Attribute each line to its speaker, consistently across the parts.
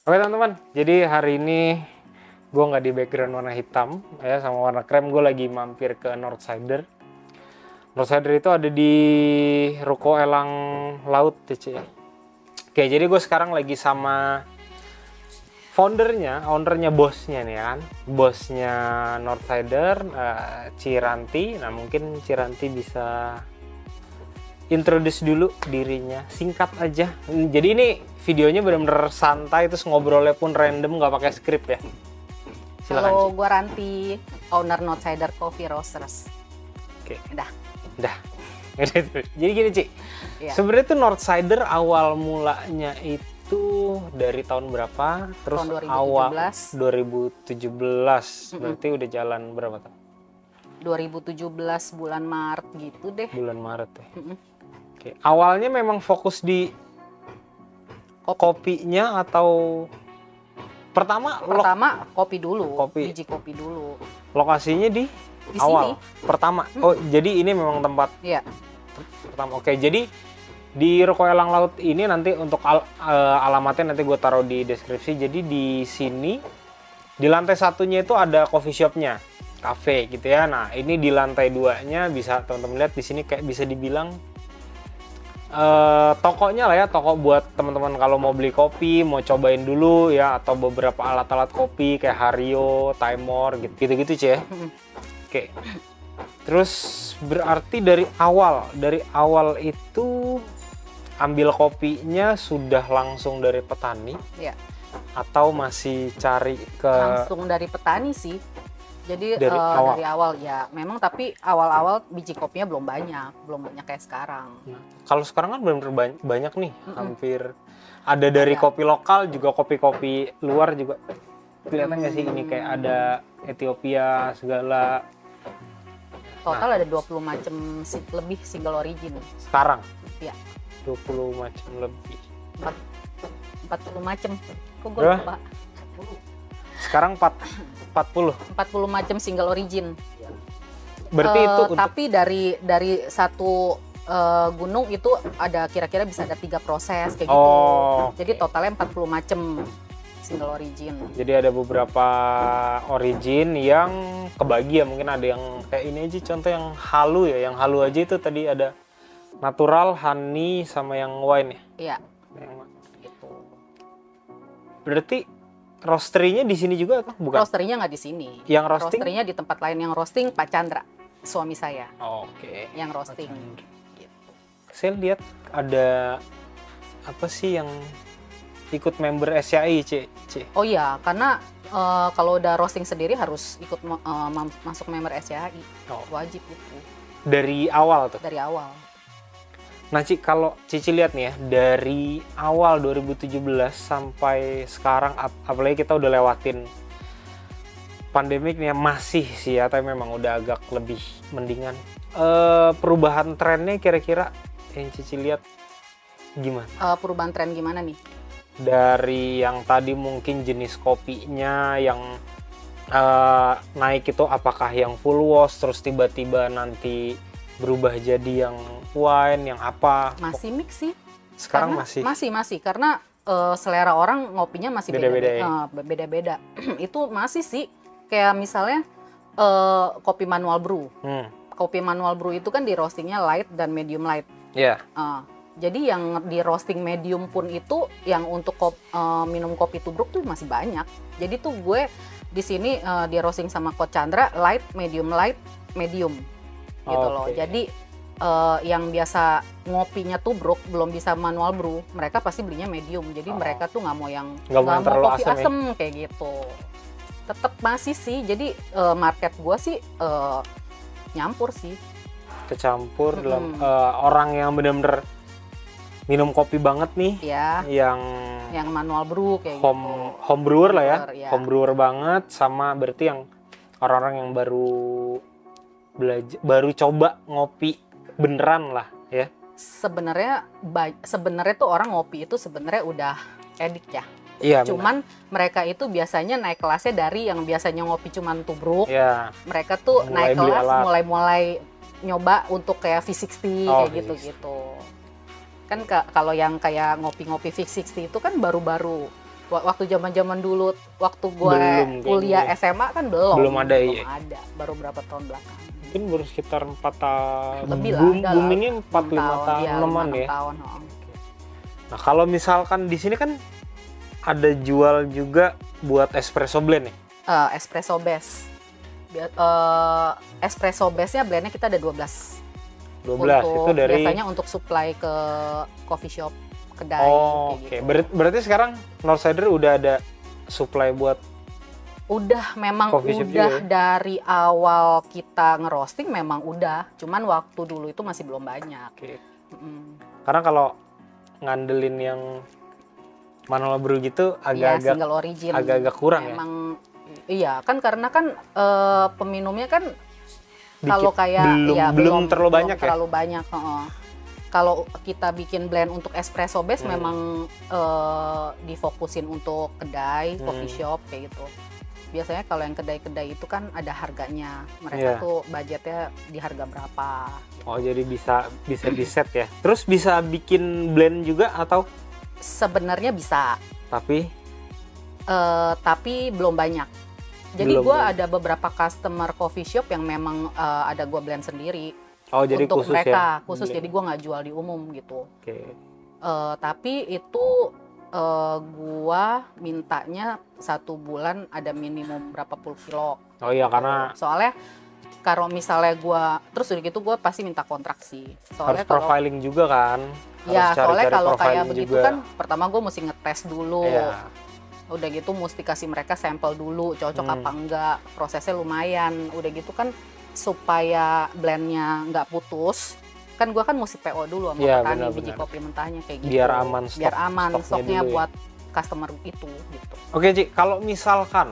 Speaker 1: Oke teman-teman, jadi hari ini gue nggak di background warna hitam ya sama warna krem. Gue lagi mampir ke Northsider. Northsider itu ada di Ruko Elang Laut TC. Oke, jadi gue sekarang lagi sama ownernya bosnya nih kan, bosnya Northsider, Ciranti. Nah mungkin Ciranti bisa introduce dulu dirinya, singkat aja. Jadi ini videonya benar-benar santai, terus ngobrolnya pun random, nggak pakai skrip ya. Silakan.
Speaker 2: Halo, gue Ranti, owner Northsider Coffee Roasters.
Speaker 1: Oke.
Speaker 2: Udah.
Speaker 1: Jadi gini Ci,
Speaker 2: Iya.
Speaker 1: sebenarnya tuh Northsider awal mulanya itu dari tahun berapa? Terus
Speaker 2: Tahun 2017.
Speaker 1: awal 2017, berarti udah jalan berapa tahun?
Speaker 2: 2017 bulan Maret gitu deh.
Speaker 1: Bulan Maret ya.
Speaker 2: Mm-mm.
Speaker 1: Oke. Awalnya memang fokus di kopinya atau pertama
Speaker 2: Kopi dulu,
Speaker 1: Kopi.
Speaker 2: biji kopi dulu.
Speaker 1: lokasinya di awal
Speaker 2: Sini.
Speaker 1: pertama? Oh, jadi ini memang tempat
Speaker 2: Iya.
Speaker 1: pertama. Oke, jadi di Ruko Elang Laut ini nanti untuk alamatnya nanti gue taruh di deskripsi. Jadi di sini di lantai satunya itu ada coffee shopnya, cafe gitu ya. Nah ini di lantai 2-nya bisa teman-teman lihat di sini kayak bisa dibilang tokonya lah ya, toko buat teman-teman kalau mau beli kopi, mau cobain dulu ya, atau beberapa alat-alat kopi kayak Hario, Timor gitu-gitu Cie. Oke. Terus berarti dari awal itu ambil kopinya sudah langsung dari petani
Speaker 2: Iya.
Speaker 1: atau masih cari ke
Speaker 2: Langsung dari petani sih. Jadi
Speaker 1: Dari awal.
Speaker 2: dari awal ya. Memang tapi awal-awal biji kopinya belum banyak kayak sekarang.
Speaker 1: Kalau sekarang kan benar-benar banyak nih, hampir ada dari
Speaker 2: Ada.
Speaker 1: kopi lokal juga kopi-kopi luar juga. Kelihatan nggak sih ini kayak ada Ethiopia segala
Speaker 2: Total ada 20 macam lebih single origin.
Speaker 1: sekarang.
Speaker 2: Iya.
Speaker 1: 20 macam lebih.
Speaker 2: 40 macam. Kok gue
Speaker 1: Berapa?
Speaker 2: lupa.
Speaker 1: Sekarang 40.
Speaker 2: 40 macam single origin.
Speaker 1: Berarti itu untuk
Speaker 2: Tapi dari satu gunung itu ada kira-kira bisa ada 3 proses kayak gitu.
Speaker 1: Oh,
Speaker 2: Jadi totalnya 40 macam single origin.
Speaker 1: jadi ada beberapa origin yang kebagi ya, mungkin ada yang kayak ini aja contoh yang halu ya, yang halu aja itu tadi ada natural, honey sama yang wine ya.
Speaker 2: Iya,
Speaker 1: Yang-
Speaker 2: gitu.
Speaker 1: Berarti roastery-nya di sini juga atau bukan?
Speaker 2: Roastery-nya nggak di sini.
Speaker 1: Yang roasting?
Speaker 2: Roastery-nya di tempat lain. Yang roasting Pak Chandra, suami saya.
Speaker 1: Oke.
Speaker 2: Yang roasting. Gitu.
Speaker 1: Saya lihat ada apa sih yang ikut member SCI, C.
Speaker 2: Oh iya, karena kalau udah roasting sendiri harus ikut masuk member SCHI.
Speaker 1: Oh.
Speaker 2: Wajib itu
Speaker 1: Dari awal tuh.
Speaker 2: dari awal.
Speaker 1: Nah, Ci, kalau Cici lihat nih ya, dari awal 2017 sampai sekarang, apalagi kita udah lewatin pandemik nih ya, masih sih ya, tapi memang udah agak lebih mendingan. Perubahan trennya kira-kira yang Cici lihat gimana?
Speaker 2: Perubahan tren gimana nih?
Speaker 1: Dari yang tadi mungkin jenis kopinya yang naik itu apakah yang full wash, terus tiba-tiba nanti berubah jadi yang wine, yang apa?
Speaker 2: Masih mix sih.
Speaker 1: Sekarang
Speaker 2: Karena
Speaker 1: masih
Speaker 2: masih karena selera orang ngopinya masih
Speaker 1: Beda-beda ya?
Speaker 2: beda-beda. Itu masih sih kayak misalnya kopi manual brew. Kopi manual brew itu kan di roastingnya light dan medium light.
Speaker 1: Ya.
Speaker 2: Jadi yang di roasting medium pun itu yang untuk minum kopi tubruk tuh masih banyak. Jadi tuh gue di sini di roasting sama Coach Chandra light, medium gitu loh.
Speaker 1: Oke.
Speaker 2: Jadi yang biasa ngopinya tubruk belum bisa manual brew, mereka pasti belinya medium. Jadi mereka tuh nggak mau yang
Speaker 1: Nggak mau yang terlalu
Speaker 2: kopi
Speaker 1: asam ya?
Speaker 2: asem kayak gitu. Tetap masih sih. Jadi market gue sih nyampur sih.
Speaker 1: Kecampur dalam orang yang benar-benar minum kopi banget nih,
Speaker 2: Ya,
Speaker 1: yang
Speaker 2: manual brew kayak
Speaker 1: home brewer lah ya,
Speaker 2: Brewer, ya.
Speaker 1: home brewer banget, sama berarti yang orang-orang yang baru coba ngopi beneran lah ya.
Speaker 2: Sebenarnya tuh orang ngopi itu sebenarnya udah edik ya.
Speaker 1: Iya.
Speaker 2: Cuman mereka itu biasanya naik kelasnya dari yang biasanya ngopi cuman tubruk.
Speaker 1: Ya.
Speaker 2: Mereka tuh
Speaker 1: Mulai
Speaker 2: naik
Speaker 1: beli
Speaker 2: kelas
Speaker 1: alat.
Speaker 2: mulai nyoba untuk kayak V60
Speaker 1: Oh,
Speaker 2: kayak gitu-gitu. Kan kalau yang kayak ngopi-ngopi V60 itu kan baru-baru Waktu zaman-zaman dulu, waktu gue
Speaker 1: Belum
Speaker 2: kuliah
Speaker 1: kayaknya.
Speaker 2: SMA kan belum.
Speaker 1: Belum ada,
Speaker 2: Belum
Speaker 1: iya.
Speaker 2: ada, baru berapa tahun belakangan.
Speaker 1: Mungkin baru sekitar 4 tahun.
Speaker 2: Lebih lah, ada lah.
Speaker 1: Boomingnya 4-5 tahun,
Speaker 2: Iya,
Speaker 1: 6-an
Speaker 2: 5-6
Speaker 1: ya.
Speaker 2: tahun. Oh.
Speaker 1: Nah kalau misalkan di sini kan ada jual juga buat espresso blend ya?
Speaker 2: Espresso base. Espresso base-nya blendnya kita ada 12.
Speaker 1: 12
Speaker 2: Untuk,
Speaker 1: itu dari...
Speaker 2: biasanya untuk supply ke coffee shop, kedai.
Speaker 1: Oh,
Speaker 2: kayak
Speaker 1: oke.
Speaker 2: gitu.
Speaker 1: Berarti sekarang Northsider udah ada supply buat...
Speaker 2: Udah, memang
Speaker 1: Coffee shop
Speaker 2: udah
Speaker 1: juga ya?
Speaker 2: dari awal kita ngerosting memang udah. Cuman waktu dulu itu masih belum banyak.
Speaker 1: Oke.
Speaker 2: Mm.
Speaker 1: Karena kalau ngandelin yang manual brew gitu
Speaker 2: Iya,
Speaker 1: agak-agak
Speaker 2: single origin.
Speaker 1: agak-agak kurang ya?
Speaker 2: Memang iya kan, karena kan peminumnya kan
Speaker 1: Dikit.
Speaker 2: kalau kayak
Speaker 1: belum,
Speaker 2: ya,
Speaker 1: belum terlalu banyak ya?
Speaker 2: terlalu banyak. Kalau kita bikin blend untuk espresso base memang difokusin untuk kedai, coffee shop kayak gitu. Biasanya kalau yang kedai-kedai itu kan ada harganya. Mereka tuh budgetnya di harga berapa.
Speaker 1: Oh, jadi bisa di set ya. Terus bisa bikin blend juga atau?
Speaker 2: Sebenarnya bisa,
Speaker 1: Tapi
Speaker 2: belum banyak. Jadi
Speaker 1: Belum
Speaker 2: gue
Speaker 1: banyak.
Speaker 2: ada beberapa customer coffee shop yang memang ada gue blend sendiri.
Speaker 1: oh jadi
Speaker 2: untuk
Speaker 1: khusus
Speaker 2: mereka,
Speaker 1: ya?
Speaker 2: khusus.
Speaker 1: Blend.
Speaker 2: Jadi gue nggak jual di umum gitu.
Speaker 1: Oke.
Speaker 2: Tapi itu gua mintanya 1 bulan ada minimum berapa puluh kilo.
Speaker 1: Oh iya, karena
Speaker 2: Soalnya kalau misalnya gua terus udah gitu gua pasti minta kontrak sih. Soalnya
Speaker 1: harus profiling juga kan?
Speaker 2: ya
Speaker 1: Harus
Speaker 2: soalnya
Speaker 1: cari-cari
Speaker 2: kalau kayak
Speaker 1: profiling
Speaker 2: begitu
Speaker 1: juga.
Speaker 2: kan pertama gua mesti ngetes dulu.
Speaker 1: Iya.
Speaker 2: Udah gitu mesti kasih mereka sampel dulu cocok apa enggak. Prosesnya lumayan. Udah gitu kan supaya blendnya nggak putus. Kan gua kan mesti PO dulu sama
Speaker 1: Iya,
Speaker 2: petani
Speaker 1: benar,
Speaker 2: biji
Speaker 1: benar.
Speaker 2: kopi mentahnya kayak gitu.
Speaker 1: Biar aman stok-
Speaker 2: Biar aman
Speaker 1: stoknya
Speaker 2: stoknya
Speaker 1: dulu ya.
Speaker 2: buat customer itu gitu.
Speaker 1: Oke Ci, kalau misalkan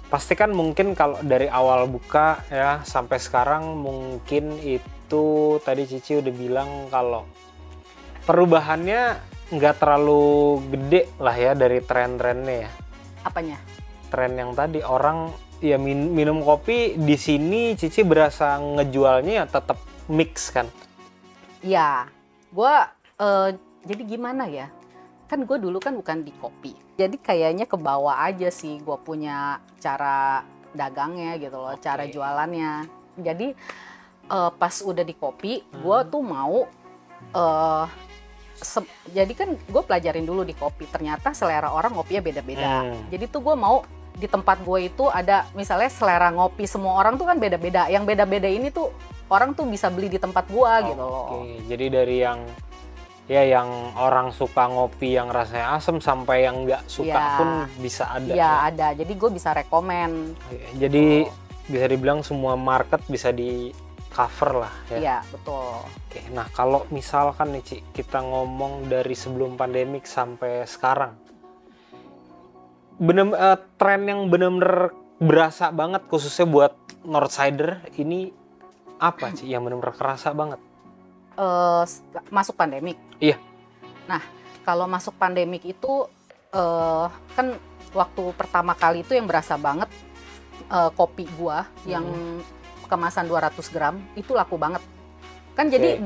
Speaker 1: pasti kan mungkin kalau dari awal buka ya sampai sekarang mungkin itu tadi Cici udah bilang kalau perubahannya nggak terlalu gede lah ya dari tren-trennya ya.
Speaker 2: Apanya?
Speaker 1: Tren yang tadi orang ya minum kopi di sini Cici berasa ngejualnya ya tetap mix kan.
Speaker 2: Ya, gua jadi gimana ya? Kan gue dulu kan bukan di kopi. Jadi kayaknya ke bawah aja sih gue punya cara dagangnya gitu loh,
Speaker 1: Oke.
Speaker 2: cara jualannya. Jadi pas udah di kopi, gue tuh mau jadi kan gue pelajarin dulu di kopi. Ternyata selera orang ngopinya beda-beda. Jadi tuh gue mau di tempat gue itu ada misalnya selera ngopi semua orang tuh kan beda-beda. Yang beda-beda ini tuh orang tuh bisa beli di tempat gue gitu loh.
Speaker 1: Oke, jadi dari yang ya yang orang suka ngopi yang rasanya asam sampai yang nggak suka
Speaker 2: Ya.
Speaker 1: pun bisa ada.
Speaker 2: Iya ada. Jadi gue bisa rekomen.
Speaker 1: Jadi bisa dibilang semua market bisa di cover lah ya.
Speaker 2: Iya betul.
Speaker 1: Oke, nah kalau misalkan nih Ci, kita ngomong dari sebelum pandemik sampai sekarang, tren yang benar-benar berasa banget khususnya buat Northsider ini apa sih yang benar-benar kerasa banget?
Speaker 2: Masuk pandemik.
Speaker 1: Iya.
Speaker 2: Nah, kalau masuk pandemik itu kan waktu pertama kali itu yang berasa banget kopi gua yang kemasan 200 gram itu laku banget. Kan jadi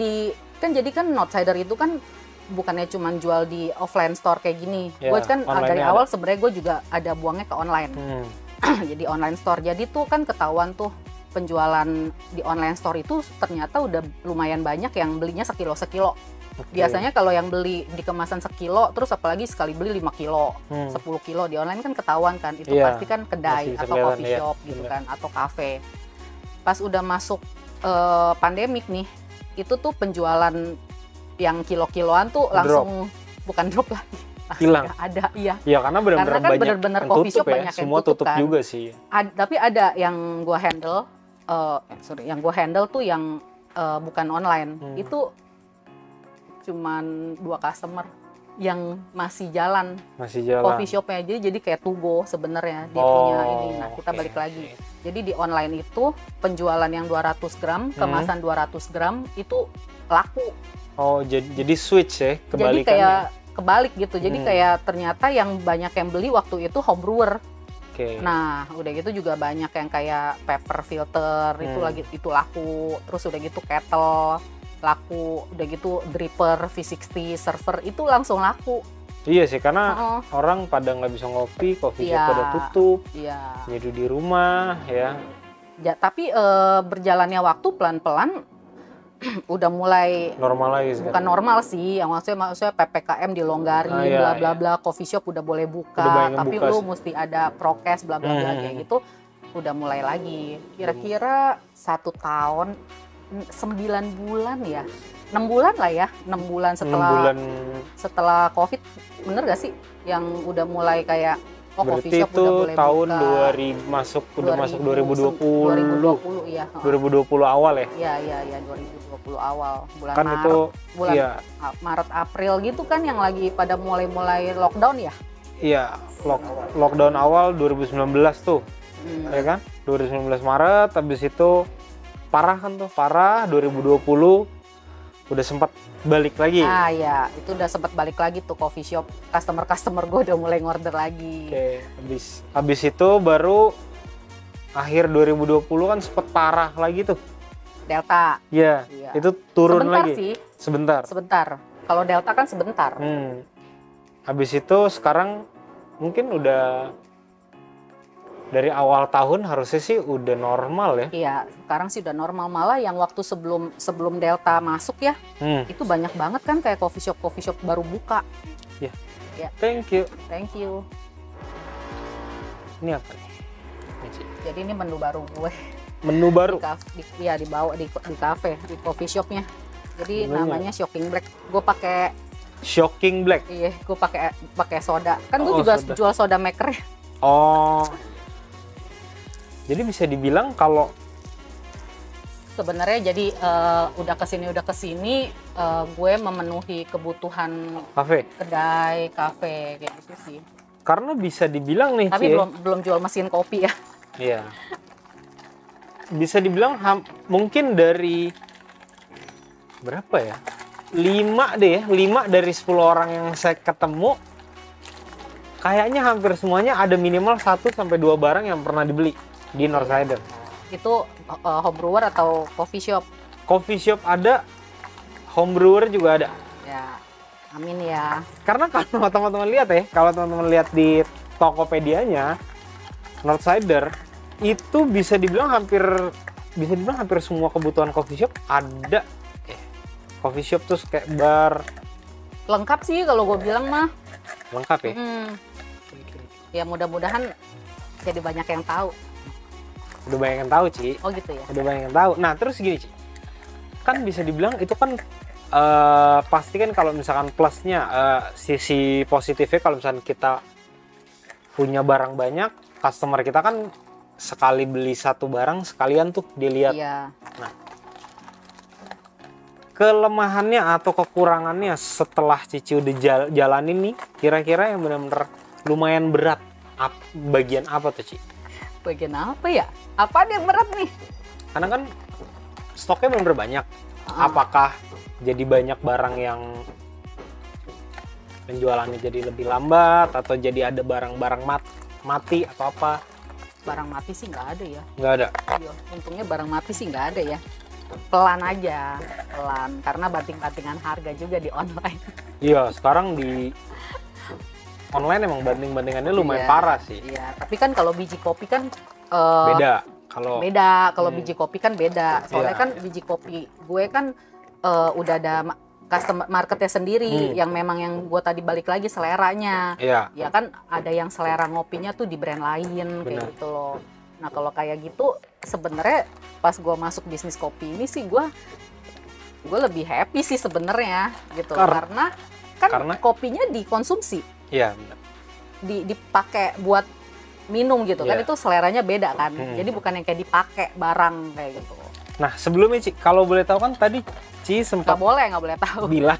Speaker 2: kan Northsider itu kan bukannya cuma jual di offline store kayak gini.
Speaker 1: Ya,
Speaker 2: Gue kan dari
Speaker 1: online-nya
Speaker 2: awal sebenarnya gue juga ada buangnya ke online. Jadi online store. Jadi tuh kan ketahuan tuh penjualan di online store itu ternyata udah lumayan banyak yang belinya sekilo. Biasanya kalau yang beli di kemasan sekilo, terus apalagi sekali beli 5 kilo, 10 kilo di online kan ketahuan kan. Itu
Speaker 1: Iya,
Speaker 2: pasti kan kedai
Speaker 1: masih
Speaker 2: atau
Speaker 1: kelihatan,
Speaker 2: coffee
Speaker 1: ya,
Speaker 2: shop gitu
Speaker 1: bener.
Speaker 2: kan, atau kafe. Pas udah masuk pandemik nih, itu tuh penjualan yang kilo-kiloan tuh langsung bukan drop lagi. Langsung
Speaker 1: Hilang.
Speaker 2: nggak ada, iya.
Speaker 1: Ya karena benar-benar
Speaker 2: Karena kan
Speaker 1: banyak
Speaker 2: bener-bener
Speaker 1: yang
Speaker 2: coffee
Speaker 1: tutup
Speaker 2: shop
Speaker 1: ya.
Speaker 2: banyak yang
Speaker 1: Semua
Speaker 2: tutup
Speaker 1: tutup
Speaker 2: kan.
Speaker 1: juga sih.
Speaker 2: Tapi ada yang gua handle, yang gua handle tuh yang bukan online. Itu cuman 2 customer yang masih jalan
Speaker 1: Masih jalan.
Speaker 2: coffee shopnya. Jadi kayak Tugo sebenarnya dia
Speaker 1: Oh,
Speaker 2: punya ini. Nah kita
Speaker 1: oke,
Speaker 2: balik lagi.
Speaker 1: oke.
Speaker 2: Jadi di online itu penjualan yang 200 gram, kemasan 200 gram itu laku.
Speaker 1: Oh, jadi switch ya
Speaker 2: Jadi
Speaker 1: kebalikannya.
Speaker 2: kayak kebalik gitu. Jadi kayak ternyata yang banyak yang beli waktu itu home brewer.
Speaker 1: Oke.
Speaker 2: Nah, udah gitu juga banyak yang kayak paper filter itu laku. Terus udah gitu kettle laku. Udah gitu dripper V60 server itu langsung laku.
Speaker 1: Iya sih, karena
Speaker 2: Heeh.
Speaker 1: orang pada nggak bisa ngopi, coffee shop
Speaker 2: Iya.
Speaker 1: pada tutup,
Speaker 2: Iya.
Speaker 1: jadi di rumah ya.
Speaker 2: Tapi berjalannya waktu pelan-pelan udah mulai
Speaker 1: Normal lagi
Speaker 2: bukan
Speaker 1: sekarang.
Speaker 2: normal sih, yang maksudnya PPKM dilonggarin,
Speaker 1: Ah, iya,
Speaker 2: bla bla
Speaker 1: iya.
Speaker 2: bla, coffee shop udah boleh
Speaker 1: Udah
Speaker 2: buka,
Speaker 1: banyak yang
Speaker 2: tapi
Speaker 1: buka
Speaker 2: lu
Speaker 1: sih.
Speaker 2: mesti ada prokes bla bla bla kayak gitu, udah mulai lagi. Kira-kira 1 tahun, 9 bulan ya, 6 bulan lah ya, 6 bulan
Speaker 1: 6
Speaker 2: setelah
Speaker 1: bulan
Speaker 2: setelah COVID, bener gak sih? Yang udah mulai kayak coffee
Speaker 1: berarti
Speaker 2: shop
Speaker 1: itu
Speaker 2: udah boleh
Speaker 1: tahun
Speaker 2: buka.
Speaker 1: 2000 masuk 2020.
Speaker 2: 2020 iya.
Speaker 1: 2020 awal ya.
Speaker 2: Iya 2020 awal bulan
Speaker 1: Kan
Speaker 2: Maret,
Speaker 1: itu
Speaker 2: bulan
Speaker 1: iya,
Speaker 2: Maret April gitu kan yang lagi pada mulai lockdown ya.
Speaker 1: iya, lockdown awal 2019 tuh. Ya kan? 2019 Maret, habis itu parah kan tuh, parah 2020 udah sempat balik lagi.
Speaker 2: Ah ya, itu udah sempat balik lagi tuh coffee shop, customer gue udah mulai ngorder lagi.
Speaker 1: Oke, habis itu baru akhir 2020 kan sempat parah lagi tuh.
Speaker 2: Delta.
Speaker 1: Ya,
Speaker 2: Iya.
Speaker 1: itu turun
Speaker 2: Sebentar
Speaker 1: lagi.
Speaker 2: sih,
Speaker 1: Sebentar.
Speaker 2: Kalau Delta kan sebentar.
Speaker 1: Habis itu sekarang mungkin udah dari awal tahun harusnya sih udah normal ya.
Speaker 2: Iya, sekarang sih udah normal, malah yang waktu sebelum Delta masuk ya, itu banyak banget kan kayak coffee shop baru buka.
Speaker 1: Ya.
Speaker 2: Ya.
Speaker 1: Thank you.
Speaker 2: Thank you.
Speaker 1: Ini apa nih? Ini sih.
Speaker 2: Jadi ini menu baru gue.
Speaker 1: Menu baru.
Speaker 2: Dibawa di cafe, di coffee shopnya. Jadi
Speaker 1: Menunya.
Speaker 2: namanya Shocking Black. Gue pakai
Speaker 1: Shocking Black.
Speaker 2: Iya, gue pakai soda. Kan gue
Speaker 1: Oh,
Speaker 2: juga
Speaker 1: soda.
Speaker 2: jual soda maker ya.
Speaker 1: Oh. Jadi bisa dibilang kalau
Speaker 2: Sebenarnya jadi udah kesini gue memenuhi kebutuhan
Speaker 1: kafe.
Speaker 2: kedai, kafe kayak gitu sih.
Speaker 1: Karena bisa dibilang nih,
Speaker 2: Tapi
Speaker 1: Cie.
Speaker 2: belum jual mesin kopi ya.
Speaker 1: Iya. Bisa dibilang mungkin dari berapa ya? 5 deh ya. 5 dari 10 orang yang saya ketemu kayaknya hampir semuanya ada minimal 1 sampai 2 barang yang pernah dibeli di Northsider.
Speaker 2: Itu home brewer atau coffee shop?
Speaker 1: Coffee shop ada, home brewer juga ada.
Speaker 2: Ya, amin ya.
Speaker 1: Karena kalau teman-teman lihat ya, kalau teman-teman lihat di Tokopedia-nya Northsider itu bisa dibilang hampir semua kebutuhan coffee shop ada. Coffee shop terus kayak bar
Speaker 2: Lengkap sih kalau gue bilang mah.
Speaker 1: lengkap ya.
Speaker 2: Ya mudah-mudahan jadi banyak yang tahu.
Speaker 1: Udah banyak yang tahu, Ci.
Speaker 2: Oh gitu ya.
Speaker 1: Udah banyak yang tahu. Nah, terus gini, Ci. Kan bisa dibilang itu kan pasti kan kalau misalkan plusnya sisi positifnya kalau misalkan kita punya barang banyak, customer kita kan sekali beli satu barang sekalian tuh dilihat.
Speaker 2: Iya.
Speaker 1: Nah, kelemahannya atau kekurangannya setelah Cici udah jalanin nih, kira-kira yang benar-benar lumayan berat, bagian apa tuh, Ci?
Speaker 2: Bagian apa ya? Apa yang berat nih?
Speaker 1: Karena kan stoknya benar-benar banyak. Apakah jadi banyak barang yang penjualannya jadi lebih lambat atau jadi ada barang-barang mati atau apa?
Speaker 2: Barang mati sih nggak ada ya.
Speaker 1: Nggak ada.
Speaker 2: Iya, untungnya barang mati sih nggak ada ya. Pelan aja, pelan. Karena banting-bantingan harga juga di online.
Speaker 1: Iya, sekarang di online emang banding-bandingannya lumayan
Speaker 2: Iya,
Speaker 1: parah sih.
Speaker 2: Iya, tapi kan kalau biji kopi kan
Speaker 1: Beda. Kalau
Speaker 2: kalau biji kopi kan beda. Soalnya
Speaker 1: Iya.
Speaker 2: kan biji kopi gue kan udah ada customer marketnya sendiri yang memang yang gue tadi balik lagi seleranya.
Speaker 1: iya,
Speaker 2: Ya kan ada yang selera ngopinya tuh di brand lain kayak
Speaker 1: Benar.
Speaker 2: gitu loh. Nah kalau kayak gitu sebenarnya pas gue masuk bisnis kopi ini sih gue lebih happy sih sebenarnya gitu karena kopinya dikonsumsi,
Speaker 1: iya benar.
Speaker 2: dipakai buat minum gitu kan,
Speaker 1: Iya.
Speaker 2: itu seleranya beda kan. Jadi bukan yang kayak dipakai barang kayak gitu.
Speaker 1: Nah, sebelumnya Ci, kalau boleh tahu kan tadi Ci sempat
Speaker 2: Nggak boleh tahu.
Speaker 1: bilang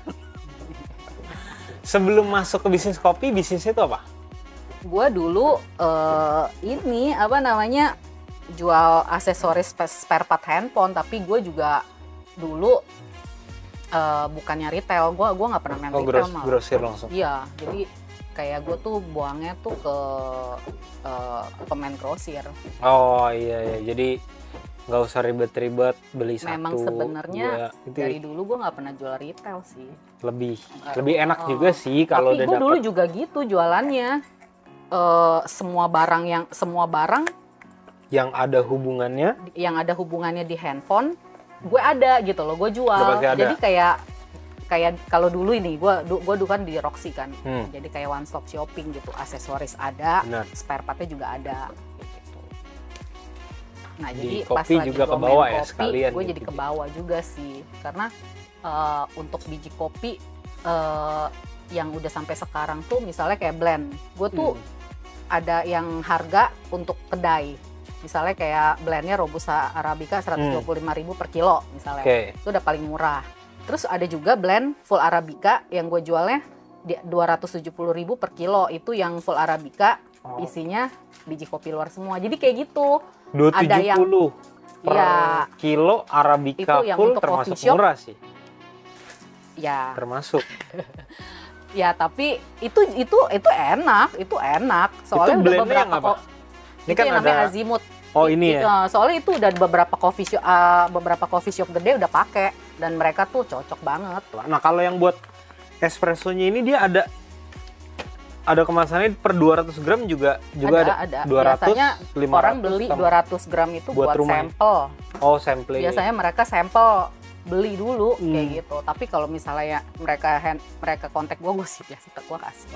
Speaker 1: sebelum masuk ke bisnis kopi, bisnisnya itu apa?
Speaker 2: Gue dulu ini apa namanya jual aksesoris spare part handphone, tapi gue juga dulu bukannya retail, gue nggak pernah main retail malah.
Speaker 1: Grosir langsung.
Speaker 2: Iya, jadi kayak gue tuh buangnya tuh ke pemain grosir.
Speaker 1: Oh iya, jadi nggak usah ribet-ribet beli
Speaker 2: Memang
Speaker 1: satu,
Speaker 2: sebenarnya
Speaker 1: dua, gitu ya.
Speaker 2: dari dulu gue nggak pernah jual retail sih.
Speaker 1: Lebih enak juga sih kalau
Speaker 2: Tapi
Speaker 1: udah
Speaker 2: gue dulu
Speaker 1: dapet.
Speaker 2: juga gitu jualannya. Semua barang
Speaker 1: Yang ada hubungannya.
Speaker 2: yang ada hubungannya di handphone, gue ada gitu loh, gue jual.
Speaker 1: Udah pasti ada.
Speaker 2: Jadi kayak kalau dulu ini gue dulu kan di Roxy kan, jadi kayak one stop shopping gitu, aksesoris ada,
Speaker 1: Benar.
Speaker 2: spare partnya juga ada. Gitu. Nah
Speaker 1: Di
Speaker 2: jadi
Speaker 1: kopi
Speaker 2: pas lagi
Speaker 1: juga
Speaker 2: gue
Speaker 1: kebawa
Speaker 2: main
Speaker 1: ya
Speaker 2: kopi,
Speaker 1: sekalian
Speaker 2: gue
Speaker 1: gitu.
Speaker 2: jadi kebawa juga sih, karena untuk biji kopi yang udah sampai sekarang tuh misalnya kayak blend, gue tuh ada yang harga untuk kedai. Misalnya kayak blendnya Robusta Arabica 125.000 per kilo misalnya, itu udah paling murah. Terus ada juga blend full Arabica yang gue jualnya di 270.000 per kilo, itu yang full Arabica isinya biji kopi luar semua. Jadi kayak gitu.
Speaker 1: 270
Speaker 2: ada yang
Speaker 1: per
Speaker 2: ya,
Speaker 1: kilo Arabica
Speaker 2: itu yang
Speaker 1: full
Speaker 2: untuk
Speaker 1: termasuk
Speaker 2: coffee shop.
Speaker 1: murah sih.
Speaker 2: Ya.
Speaker 1: Termasuk.
Speaker 2: Ya tapi itu enak. Soalnya
Speaker 1: itu
Speaker 2: udah
Speaker 1: blendnya
Speaker 2: beberapa
Speaker 1: yang apa? Ini
Speaker 2: itu
Speaker 1: kan
Speaker 2: yang namanya
Speaker 1: ada
Speaker 2: Azimut.
Speaker 1: Oh ini ya.
Speaker 2: Soalnya itu udah beberapa coffee shop gede udah pakai dan mereka tuh cocok banget.
Speaker 1: Nah kalau yang buat espressonya ini dia ada kemasannya per 200 gram juga ada. 200,
Speaker 2: Biasanya
Speaker 1: 500,
Speaker 2: orang beli 200 gram itu buat sampel.
Speaker 1: Oh sampling.
Speaker 2: Biasanya mereka sampel beli dulu kayak gitu. Tapi kalau misalnya mereka kontak gue sih biasa gue kasih.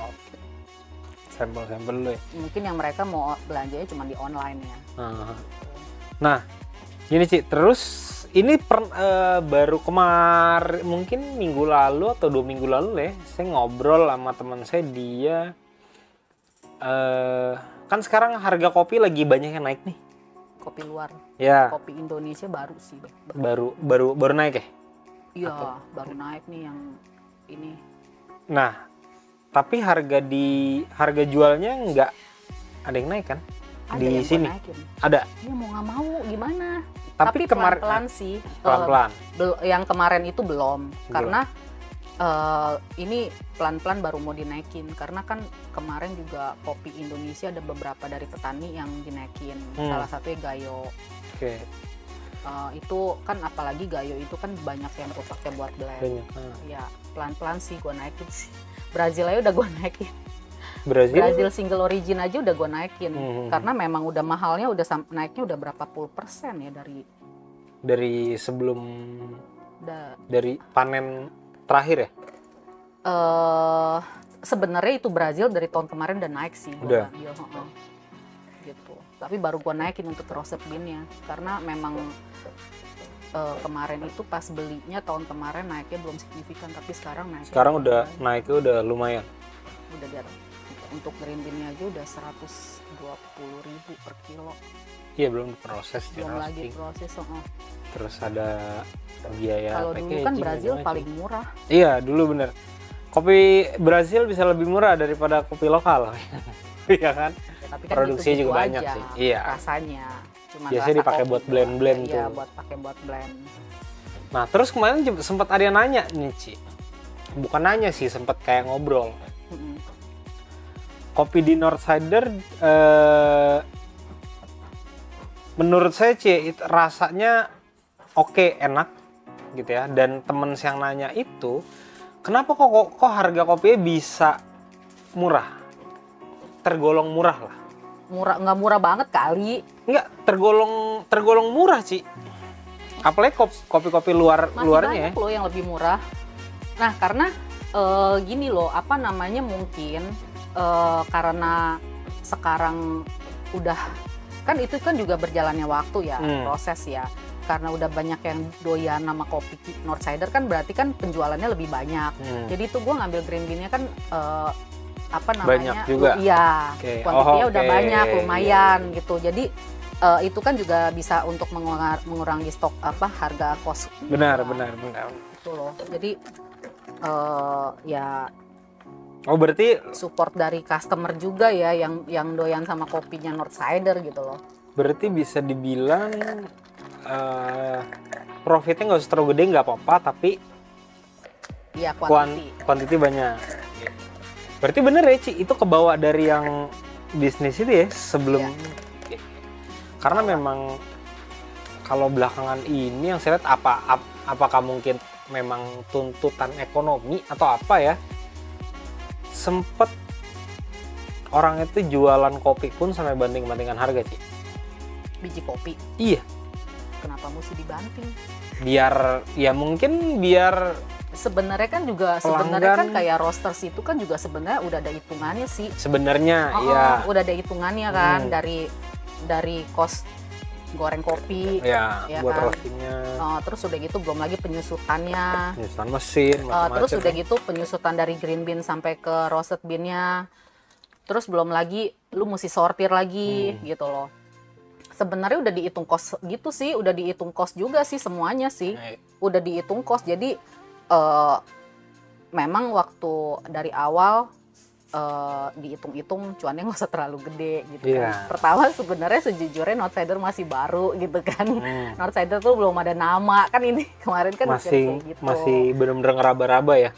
Speaker 1: Sampel dulu ya.
Speaker 2: Mungkin yang mereka mau belanjanya cuma di online ya.
Speaker 1: Nah, gini Ci, terus ini baru kemarin mungkin minggu lalu atau 2 minggu lalu ya, saya ngobrol sama teman saya, dia kan sekarang harga kopi lagi banyak yang naik nih.
Speaker 2: Kopi luar.
Speaker 1: Ya.
Speaker 2: Kopi Indonesia baru sih.
Speaker 1: Baru naik ya?
Speaker 2: Iya, baru naik nih yang ini.
Speaker 1: Nah, tapi harga jualnya nggak ada yang naik kan?
Speaker 2: Ada
Speaker 1: di
Speaker 2: yang
Speaker 1: sini ada.
Speaker 2: Ya mau nggak mau gimana?
Speaker 1: Tapi
Speaker 2: pelan-pelan sih.
Speaker 1: Pelan-pelan.
Speaker 2: Yang kemarin itu belum. Karena ini pelan-pelan baru mau dinaikin. Karena kan kemarin juga kopi Indonesia ada beberapa dari petani yang dinaikin. Salah satunya Gayo.
Speaker 1: Oke.
Speaker 2: Itu kan apalagi Gayo itu kan banyak yang gue pakai buat blend. Ya pelan-pelan sih gue naikin sih. Brazil aja udah gue naikin. Brazil single origin aja udah gue naikin. Karena memang udah mahalnya, udah naiknya udah berapa puluh persen ya dari sebelum dari panen terakhir ya. Sebenarnya itu Brazil dari tahun kemarin udah naik sih.
Speaker 1: Udah.
Speaker 2: Gitu. Tapi baru gue naikin untuk roasted bean-nya karena memang kemarin itu pas belinya tahun kemarin naiknya belum signifikan, tapi sekarang naiknya.
Speaker 1: Sekarang udah naiknya udah lumayan.
Speaker 2: Udah jarang. Untuk green bean-nya aja udah 120.000 per kilo.
Speaker 1: Iya, belum diproses.
Speaker 2: Belum lagi proses.
Speaker 1: Terus ada biaya.
Speaker 2: Kalau dulu kan Brazil paling murah.
Speaker 1: Iya, dulu bener. Kopi Brazil bisa lebih murah daripada kopi lokal. Iya kan?
Speaker 2: Ya, tapi kan
Speaker 1: produksinya
Speaker 2: gitu
Speaker 1: juga banyak
Speaker 2: aja,
Speaker 1: sih. Iya.
Speaker 2: Rasanya. Cuma
Speaker 1: biasanya dipakai buat blend-blend tuh.
Speaker 2: Iya, buat pakai buat blend.
Speaker 1: Nah, terus kemarin sempat ada yang nanya nih, Ci. Bukan nanya sih, sempat kayak ngobrol. Kopi di Northsider menurut saya Ci rasanya oke, enak gitu ya. Dan temen yang nanya itu, kenapa kok harga kopinya bisa murah? Tergolong murah lah.
Speaker 2: Murah, nggak murah banget kali.
Speaker 1: Nggak, tergolong murah Ci. Apalagi kopi-kopi luarnya
Speaker 2: banyak loh yang lebih murah. Nah karena gini loh, apa namanya, mungkin karena sekarang udah kan itu kan juga berjalannya waktu ya, proses ya. Karena udah banyak yang doyan nama kopi Northsider kan, berarti kan penjualannya lebih banyak. Jadi itu gue ngambil green bean-nya kan apa namanya?
Speaker 1: Banyak juga.
Speaker 2: Iya, kuantitinya udah banyak, lumayan gitu. Jadi itu kan juga bisa untuk mengurangi stok harga kos.
Speaker 1: Benar.
Speaker 2: Itu loh. Jadi ya.
Speaker 1: Oh berarti
Speaker 2: support dari customer juga ya yang doyan sama kopinya Northsider gitu loh.
Speaker 1: Berarti bisa dibilang profitnya nggak usah terlalu gede, nggak apa-apa, tapi
Speaker 2: ya
Speaker 1: kuantiti banyak. Berarti bener ya Ci, itu kebawa dari yang bisnis itu ya sebelum. Karena memang kalau belakangan ini yang saya lihat apakah mungkin memang tuntutan ekonomi atau apa ya, sempet orang itu jualan kopi pun sampai banting-bantingan harga, Ci.
Speaker 2: Biji kopi.
Speaker 1: Iya.
Speaker 2: Kenapa mesti dibanting?
Speaker 1: Biar ya mungkin biar
Speaker 2: sebenarnya kan juga sebenarnya kan kayak roasters itu kan juga sebenarnya udah ada hitungannya sih.
Speaker 1: Sebenarnya ya.
Speaker 2: Udah ada hitungannya kan dari cost goreng kopi.
Speaker 1: Ya buat
Speaker 2: kan?
Speaker 1: roastingnya.
Speaker 2: Terus udah gitu belum lagi penyusutannya.
Speaker 1: Penyusutan mesin, macam-macam.
Speaker 2: Terus udah gitu penyusutan dari green bean sampai ke roasted bean-nya. Terus belum lagi lu mesti sortir lagi gitu loh. Sebenarnya udah dihitung cost gitu sih, udah dihitung cost juga sih semuanya sih. Udah dihitung cost. Jadi memang waktu dari awal dihitung-hitung cuannya nggak usah terlalu gede gitu kan. Pertama sebenarnya sejujurnya Northsider masih baru gitu kan. Northsider tuh belum ada nama kan, ini kemarin kan
Speaker 1: masih benar-benar ngeraba-raba ya.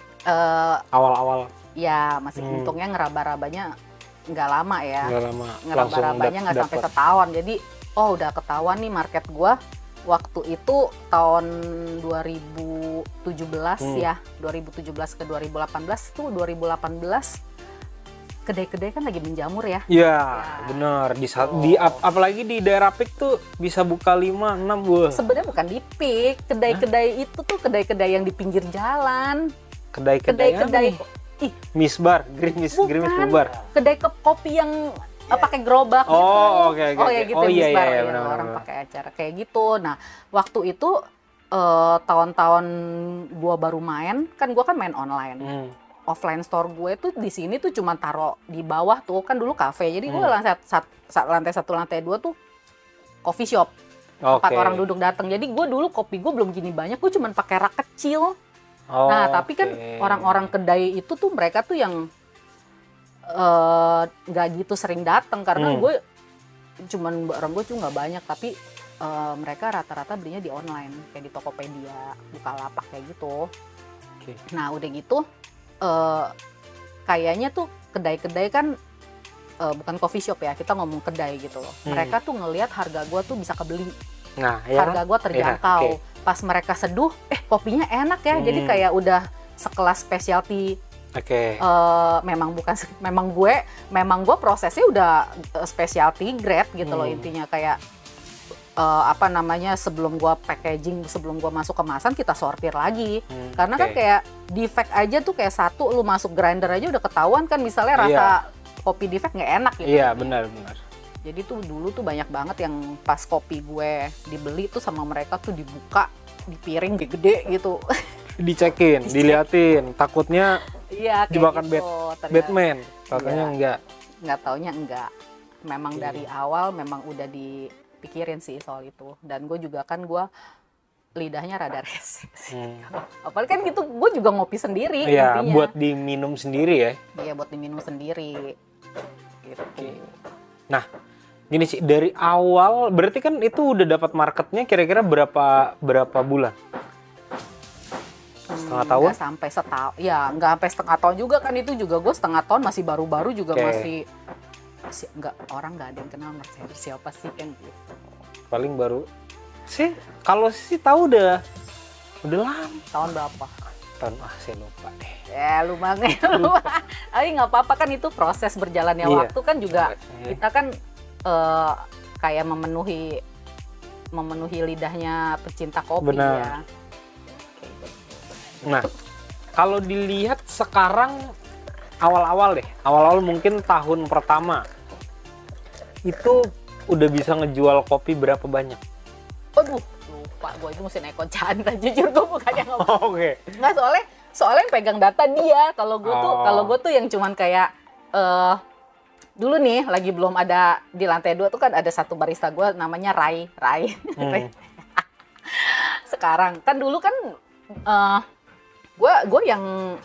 Speaker 1: Awal-awal.
Speaker 2: Ya masih untungnya ngeraba-rabanya nggak lama ya.
Speaker 1: Nggak lama.
Speaker 2: Ngeraba-rabanya nggak sampai setahun. Jadi udah ketahuan nih market gua. Waktu itu tahun 2017 ya, 2017 ke 2018 tuh 2018 kedai-kedai kan lagi menjamur ya.
Speaker 1: Iya, benar. Apalagi di daerah Pik tuh bisa buka 5, 6 buah.
Speaker 2: Sebenarnya bukan di Pik, kedai-kedai itu tuh kedai-kedai yang di pinggir jalan.
Speaker 1: Kedai-kedai Misbar, Grimis Bar.
Speaker 2: Kedai kopi yang pakai gerobak gitu.
Speaker 1: Oke.
Speaker 2: Ya gitu
Speaker 1: Iya,
Speaker 2: benar. Orang pakai acara kayak gitu. Nah, waktu itu tahun-tahun gua baru main, kan gua kan main online. Offline store gue tuh di sini tuh cuma taruh di bawah tuh, kan dulu kafe. Jadi gue lantai 1, lantai 2 tuh coffee shop. Tempat orang duduk datang. Jadi gue dulu kopi gue belum gini banyak, gue cuma pakai rak kecil. Nah, tapi kan orang-orang kedai itu tuh mereka tuh yang nggak gitu sering datang karena gue barang gue tuh nggak banyak, tapi mereka rata-rata belinya di online kayak di Tokopedia, Bukalapak kayak gitu. Nah udah gitu kayaknya tuh kedai-kedai kan bukan coffee shop ya, kita ngomong kedai gitu loh. Mereka tuh ngelihat harga gue tuh bisa kebeli, harga gue terjangkau. Pas mereka seduh, kopinya enak ya, jadi kayak udah sekelas specialty. Memang gue prosesnya udah specialty grade gitu loh intinya, kayak sebelum gue packaging, sebelum gue masuk kemasan kita sortir lagi. Karena kan kayak defect aja tuh kayak satu lu masuk grinder aja udah ketahuan kan, misalnya rasa kopi defect nggak enak gitu.
Speaker 1: Iya benar.
Speaker 2: Jadi tuh dulu tuh banyak banget yang pas kopi gue dibeli tuh sama mereka tuh dibuka di piring gede gitu.
Speaker 1: Dicekin, diliatin, takutnya jebakan
Speaker 2: gitu.
Speaker 1: Batman. Katanya
Speaker 2: nggak taunya enggak. Memang dari awal memang udah dipikirin sih soal itu. Dan gue juga kan lidahnya rada rese. Apalagi kan gitu, gue juga ngopi sendiri.
Speaker 1: Iya, buat diminum sendiri ya.
Speaker 2: Iya, buat diminum sendiri. Gitu.
Speaker 1: Nah, gini sih, dari awal berarti kan itu udah dapat marketnya kira-kira berapa bulan? Setengah tahun?
Speaker 2: Nggak sampai setahun. Ya, nggak sampai setengah tahun juga kan, itu juga gue setengah tahun masih baru-baru juga masih orang nggak ada yang kenal Mercedes siapa sih kan gitu.
Speaker 1: Paling baru sih, kalau sih tahu udah lama.
Speaker 2: Tahun berapa?
Speaker 1: Saya lupa deh.
Speaker 2: Ya lumayan. Tapi nggak apa-apa kan, itu proses berjalannya waktu kan juga kita kan kayak memenuhi lidahnya pecinta kopi.
Speaker 1: Benar.
Speaker 2: Ya.
Speaker 1: Nah, kalau dilihat sekarang awal-awal mungkin tahun pertama itu udah bisa ngejual kopi berapa banyak?
Speaker 2: Aduh, lupa gue, itu mesti naik Chandra, jujur gue bukannya ngomong. Nggak, soalnya yang pegang data dia. Kalau gue tuh yang cuman kayak dulu nih lagi belum ada di lantai 2 tuh kan ada satu barista gue namanya Rai. Sekarang kan dulu kan gue yang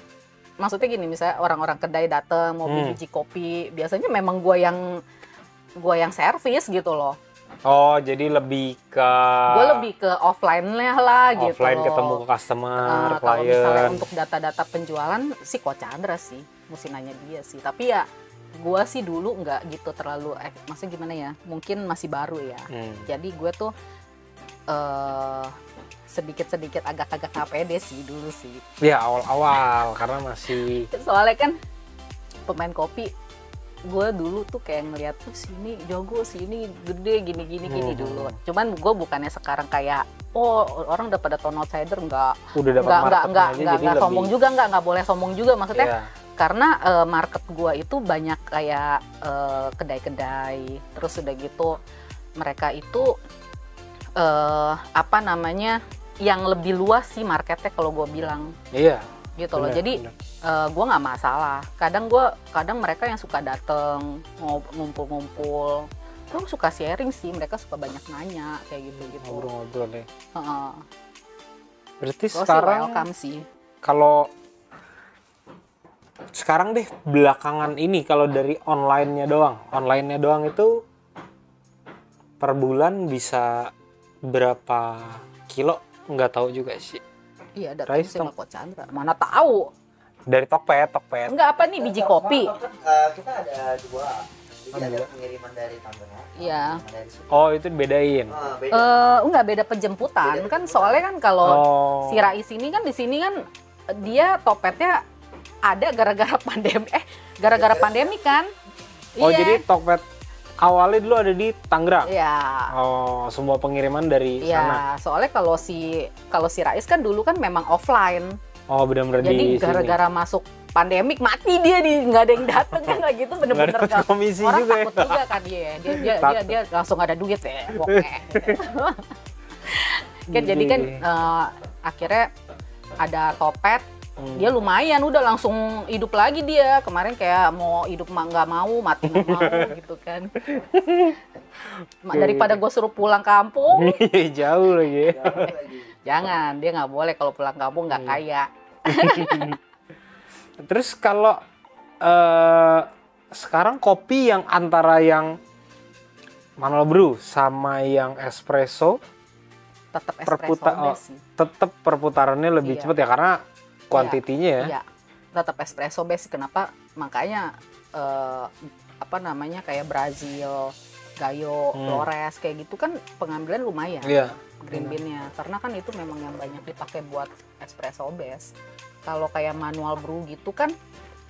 Speaker 2: maksudnya gini, misalnya orang-orang kedai dateng mau beli biji kopi, biasanya memang gue yang servis gitu loh.
Speaker 1: Oh, jadi lebih ke
Speaker 2: offline-nya lah gitu.
Speaker 1: Offline ketemu ke customer, klien.
Speaker 2: Kalau misalnya untuk data-data penjualan si Coach Chandra sih, mesti nanya dia sih. Tapi ya gue sih dulu nggak gitu terlalu, maksudnya gimana ya, mungkin masih baru ya. Jadi gue tuh sedikit-sedikit agak-agak nggak pede sih dulu sih.
Speaker 1: Ya awal-awal karena masih
Speaker 2: Soalnya kan pemain kopi, gue dulu tuh kayak ngeliat tuh sini jago, sini gede, gini dulu. Cuman gue bukannya sekarang kayak orang udah pada tone outsider,
Speaker 1: udah dapat marketnya aja, jadi
Speaker 2: nggak sombong juga, nggak boleh sombong juga maksudnya.
Speaker 1: Iya.
Speaker 2: Karena market gue itu banyak kayak kedai-kedai, terus udah gitu mereka itu apa namanya yang lebih luas sih marketnya kalau gue bilang.
Speaker 1: Iya.
Speaker 2: Gitu loh. Jadi gue nggak masalah. Kadang mereka yang suka dateng ngumpul-ngumpul, terus suka sharing sih. Mereka suka banyak nanya kayak gitu.
Speaker 1: Ngobrol-ngobrol deh. Berarti
Speaker 2: Terus
Speaker 1: sekarang
Speaker 2: welcome sih.
Speaker 1: Kalau sekarang deh belakangan ini kalau dari onlinenya doang itu per bulan bisa berapa kilo? Nggak tahu juga sih.
Speaker 2: Iya, datang sama Coach Chandra. Mana tahu?
Speaker 1: Dari Tokped.
Speaker 2: Enggak, apa nih, biji kopi?
Speaker 3: Kita ada 2. Jadi ada pengiriman dari Tangerang.
Speaker 2: Iya.
Speaker 1: Oh, itu dibedain.
Speaker 2: Enggak, beda penjemputan. Kan soalnya kan kalau si Rais ini kan di sini kan dia Tokpednya ada gara-gara pandemi kan.
Speaker 1: Oh,
Speaker 2: iya.
Speaker 1: jadi Tokped awalnya dulu ada di Tangerang.
Speaker 2: Iya.
Speaker 1: Oh, semua pengiriman dari sana.
Speaker 2: Iya, soalnya kalau si Rais kan dulu kan memang offline.
Speaker 1: Oh, benar-benar di
Speaker 2: Jadi gara-gara masuk pandemik mati dia, nggak ada yang datang kan, kayak gitu bener-bener
Speaker 1: Nggak dapat komisi
Speaker 2: orang
Speaker 1: juga
Speaker 2: takut juga kan dia langsung ada duit ya, kan jadi kan akhirnya ada Tokped. Dia lumayan udah langsung hidup lagi dia. Kemarin kayak mau hidup nggak mau, mati nggak mau gitu kan. Daripada gue suruh pulang kampung.
Speaker 1: Jauh lagi.
Speaker 2: Jangan, dia nggak boleh kalau pulang kampung nggak kaya.
Speaker 1: Terus kalau sekarang kopi yang antara yang manual brew sama yang espresso
Speaker 2: tetap espresso sih.
Speaker 1: Tetap perputarannya lebih cepat ya karena kuantitinya ya.
Speaker 2: Iya, tetap espresso base. Kenapa? Makanya apa namanya kayak Brazil, Gayo, Flores kayak gitu kan pengambilan lumayan.
Speaker 1: Iya.
Speaker 2: Green bean-nya. Karena kan itu memang yang banyak dipakai buat espresso base. Kalau kayak manual brew gitu kan,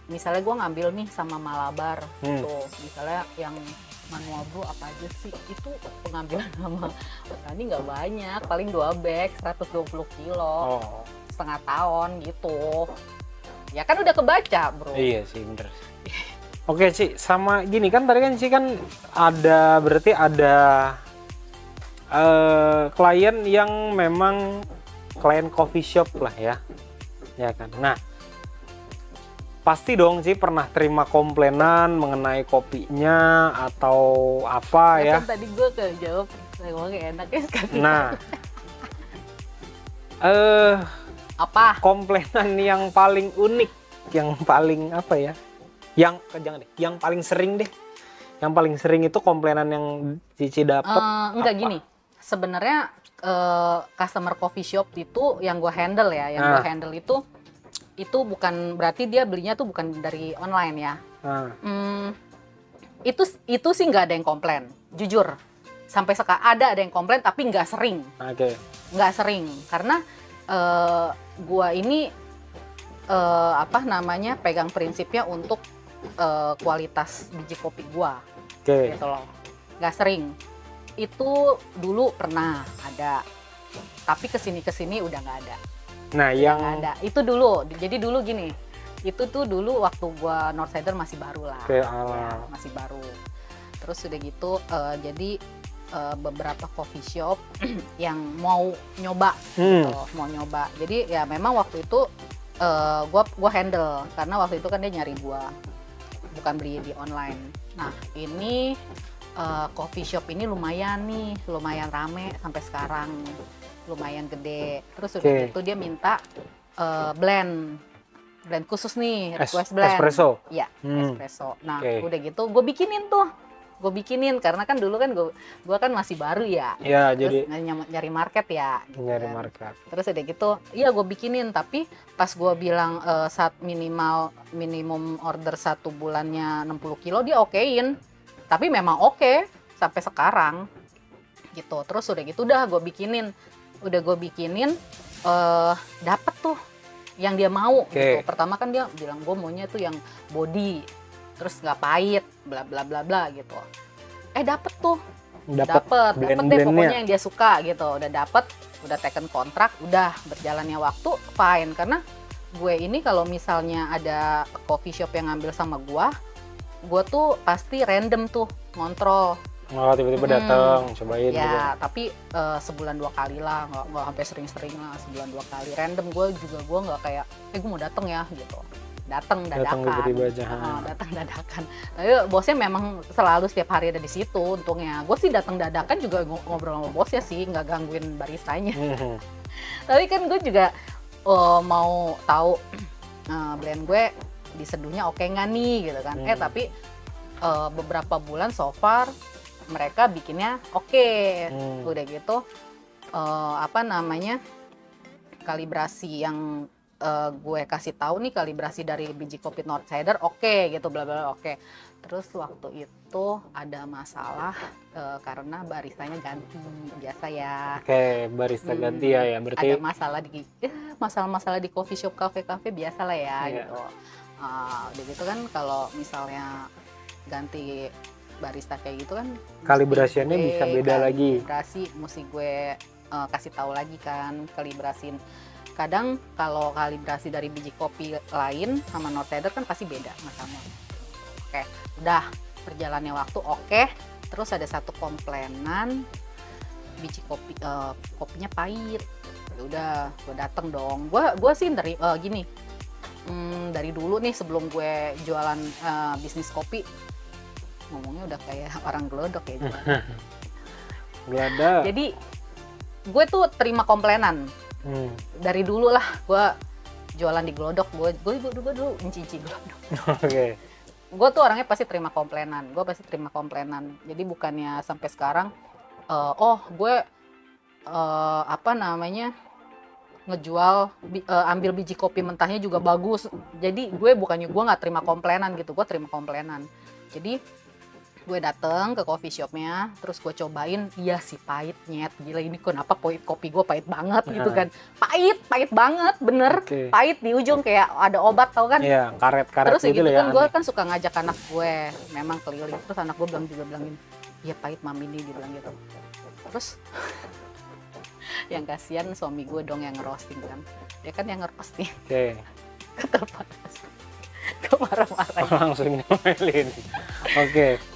Speaker 2: misalnya gue ngambil nih sama Malabar tuh, misalnya yang manual brew apa aja sih, itu pengambilan sama petani nggak banyak, paling 2 bag 120 kilo. Setengah tahun gitu. Ya kan udah kebaca, bro.
Speaker 1: Iya sih, bener. Oke, Ci, sama gini kan tadi kan Ci kan berarti ada klien yang memang klien coffee shop lah ya. Ya kan. Nah, pasti dong Ci pernah terima komplainan mengenai kopinya atau apa ya?
Speaker 2: Kan tadi gue jawab, saya ngomongnya enak ya sekali.
Speaker 1: Nah,
Speaker 2: apa
Speaker 1: komplainan yang paling unik, yang paling apa ya, yang paling sering deh, yang paling sering itu komplainan yang Cici dapat
Speaker 2: enggak gini, sebenarnya customer coffee shop itu yang gue handle ya, gue handle itu bukan berarti dia belinya tuh bukan dari online ya. Itu sih nggak ada yang komplain, jujur. Sampai sekarang ada yang komplain tapi nggak sering. Nggak sering karena gua ini apa namanya pegang prinsipnya untuk kualitas biji kopi gua, gitu loh. Nggak sering. Itu dulu pernah ada, tapi kesini udah nggak ada.
Speaker 1: Nah, yang
Speaker 2: nggak ada. Itu dulu. Jadi dulu gini. Itu tuh dulu waktu gua Northsider masih baru lah. Ya, masih baru. Terus udah gitu jadi beberapa coffee shop yang mau nyoba gitu, mau nyoba. Jadi ya memang waktu itu gua handle karena waktu itu kan dia nyari gua, bukan beli di online. Nah, ini coffee shop ini lumayan rame sampai sekarang, lumayan gede. Terus udah gitu dia minta blend khusus nih, request blend.
Speaker 1: Espresso?
Speaker 2: Iya, espresso. Nah, udah gitu gue bikinin karena kan dulu kan gue kan masih baru ya.
Speaker 1: Iya,
Speaker 2: jadi nyari market ya.
Speaker 1: Gitu nyari market.
Speaker 2: Terus udah gitu, iya gue bikinin, tapi pas gue bilang minimum order 1 bulannya 60 kilo dia okein. Tapi memang oke sampai sekarang gitu. Terus udah gitu udah gue bikinin dapet tuh yang dia mau gitu. Pertama kan dia bilang gue maunya tuh yang body, terus nggak pahit, bla bla bla bla gitu. Dapet tuh, dapet deh pokoknya yang dia suka gitu. Udah dapet, udah taken kontrak, udah berjalannya waktu fine. Karena gue ini kalau misalnya ada coffee shop yang ngambil sama gue tuh pasti random tuh ngontrol.
Speaker 1: Oh, tiba-tiba datang cobain
Speaker 2: ya
Speaker 1: gitu.
Speaker 2: Tapi sebulan 2 kali lah, nggak sampai sering-sering lah, sebulan 2 kali random. Gue nggak kayak gue mau datang ya gitu, datang dadakan,
Speaker 1: tiba-tiba aja.
Speaker 2: Datang dadakan. Tapi bosnya memang selalu setiap hari ada di situ. Untungnya gue sih datang dadakan juga ngobrol sama bosnya sih, nggak gangguin baristanya. Tapi kan gue juga mau tahu blend gue diseduhnya oke nggak nih gitu kan. Tapi beberapa bulan so far mereka bikinnya oke. Udah gitu kalibrasi yang gue kasih tahu nih, kalibrasi dari biji kopi Northsider oke gitu, bla bla oke. Terus waktu itu ada masalah karena baristanya ganti, biasa ya.
Speaker 1: Barista ganti ya berarti.
Speaker 2: Ada masalah di coffee shop, kafe biasa lah ya gitu. Udah gitu kan kalau misalnya ganti barista kayak gitu kan
Speaker 1: kalibrasiannya bisa beda lagi.
Speaker 2: Kalibrasi mesti gue kasih tahu lagi kan, kalibrasin. Kadang kalau kalibrasi dari biji kopi lain sama Northsider kan pasti beda sama. Udah perjalannya waktu terus ada satu komplainan biji kopi kopinya pahit. Udah gue dateng dong. Gue sih dari dulu nih sebelum gue jualan bisnis kopi, ngomongnya udah kayak orang glodok ya.
Speaker 1: Glada.
Speaker 2: Jadi gue tuh terima komplainan dari dulu lah. Gue jualan di glodok, gue dulu inci glodok. Gue tuh orangnya pasti terima komplainan. Jadi bukannya sampai sekarang gue ngejual ambil biji kopi mentahnya juga bagus. Jadi gue nggak terima komplainan gitu, gue terima komplainan. Jadi gue dateng ke coffee shopnya, terus gue cobain, iya sih pahit nyet, gila ini kenapa kopi gue pahit banget gitu kan. Pahit banget, bener. Pahit di ujung kayak ada obat, tau kan.
Speaker 1: Iya, karet-karet
Speaker 2: terus
Speaker 1: gitu
Speaker 2: gitu
Speaker 1: ya.
Speaker 2: Kan gue kan suka ngajak anak gue memang keliling, terus anak gue bilangin, iya pahit mami ini, dia bilang gitu. Terus yang kasihan suami gue dong yang ngerosting kan, dia kan yang ngerosting. Gue marah-marahin.
Speaker 1: Langsung ngomelin.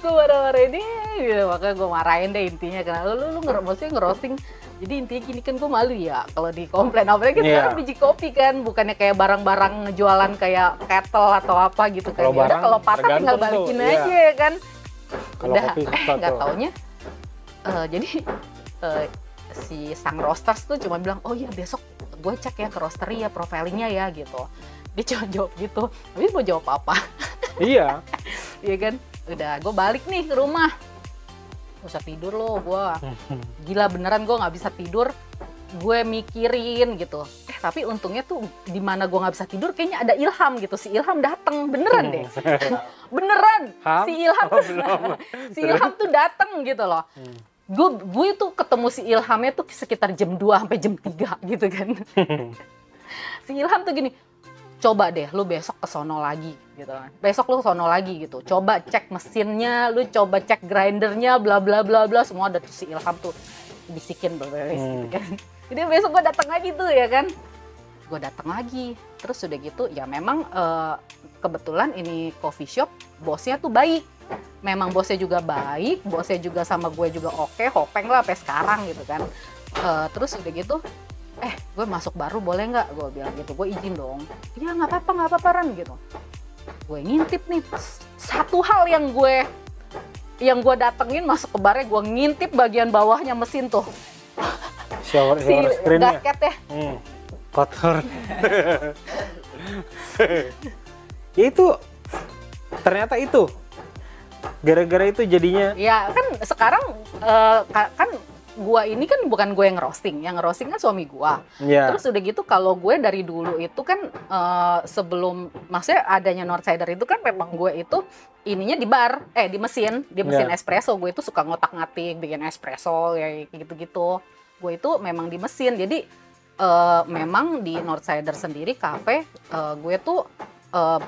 Speaker 2: Gue marah-marahin dia, makanya gue marahin deh intinya, karena lu maksudnya ngerosting. Jadi intinya gini kan, gue malu ya kalau dikomplain. Apalagi sekarang biji kopi kan, bukannya kayak barang-barang jualan kayak kettle atau apa gitu kan. Kalau patah tinggal balikin aja ya kan. Udah, nggak taunya. Jadi si sang roasters tuh cuma bilang, oh iya besok gue cek ya ke roastery ya, profilingnya ya gitu. Dia cuma jawab gitu, tapi mau jawab apa? Iya kan, udah gue balik nih ke rumah, gak usah tidur lo, gue gila beneran, gue nggak bisa tidur, gue mikirin gitu. Tapi untungnya tuh di mana gue nggak bisa tidur, kayaknya ada ilham gitu. Si Ilham datang beneran deh, beneran. Si Ilham tuh datang gitu loh. Gue tuh ketemu si Ilhamnya tuh sekitar jam 2 sampai jam 3 gitu kan. Si Ilham tuh gini, coba deh lu besok ke sono lagi gitu kan. Besok lu ke sono lagi gitu. Coba cek mesinnya, lu coba cek grindernya, bla bla bla bla, semua ada tuh si Ilham tuh bisikin beres gitu kan. Jadi besok gue datang lagi tuh ya kan. Gue datang lagi. Terus udah gitu ya memang kebetulan ini coffee shop bosnya tuh baik. Memang bosnya juga baik, bosnya juga sama gue juga oke, hopeng lah sampai sekarang gitu kan. Terus udah gitu, gue masuk baru boleh nggak? Gue bilang gitu, gue izin dong. Iya nggak apa-apa Ran gitu. Gue ngintip nih, satu hal yang gue datengin masuk ke barnya, gue ngintip bagian bawahnya mesin tuh.
Speaker 1: Shower screen-nya.
Speaker 2: Gasket ya.
Speaker 1: Kotor. Itu ternyata itu gara-gara itu jadinya.
Speaker 2: Ya kan sekarang kan gua ini kan bukan gue yang ngerosting kan suami gua.
Speaker 1: Iya.
Speaker 2: Terus udah gitu kalau gue dari dulu itu kan sebelum maksudnya adanya Northsider itu kan memang gue itu ininya di bar, di mesin espresso. Gue itu suka ngotak-ngatik bikin espresso ya gitu-gitu. Gue itu memang di mesin. Jadi memang di Northsider sendiri kafe gue tuh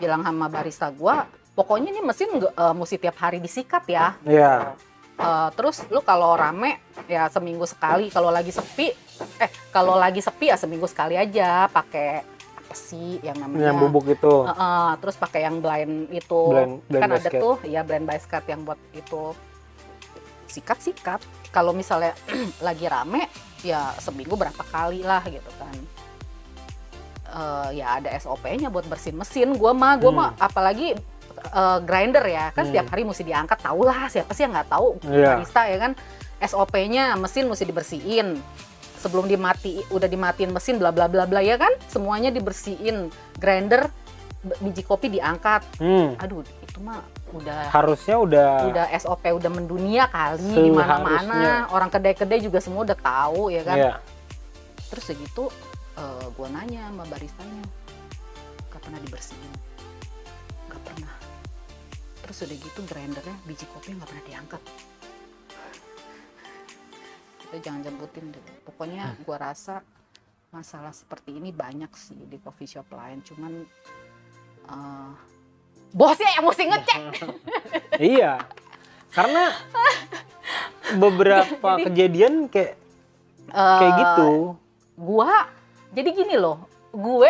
Speaker 2: bilang sama barista gue, pokoknya ini mesin mesti tiap hari disikat ya.
Speaker 1: Iya.
Speaker 2: Terus lu kalau rame ya seminggu sekali, kalau lagi sepi ya seminggu sekali aja pakai apa sih yang namanya
Speaker 1: Yang bubuk itu.
Speaker 2: Terus pakai yang blend itu
Speaker 1: Blend
Speaker 2: kan ada
Speaker 1: basket.
Speaker 2: tuh ya blend basket yang buat itu sikat. Kalau misalnya lagi rame ya seminggu berapa kali lah gitu kan. Ya ada SOP-nya buat bersihin mesin. Gua mah apalagi grinder ya kan setiap hari mesti diangkat, tau lah siapa sih yang nggak tahu barista ya kan. SOP-nya mesin mesti dibersihin sebelum udah dimatiin mesin bla bla bla bla ya kan, semuanya dibersihin. Grinder biji kopi diangkat. Aduh itu mah
Speaker 1: Harusnya udah
Speaker 2: SOP udah mendunia kali di mana-mana. Orang kedai-kedai juga semua udah tahu ya kan.
Speaker 1: Iya.
Speaker 2: Terus segitu gue nanya sama baristanya, gak pernah dibersihin, gak pernah. Terus udah gitu grindernya biji kopi nggak pernah diangkat. Kita jangan jemputin deh. Pokoknya gue rasa masalah seperti ini banyak sih di coffee shop lain. Cuman bosnya yang mesti ngecek.
Speaker 1: Iya. Karena beberapa kejadian kayak gitu.
Speaker 2: Jadi gini loh, gue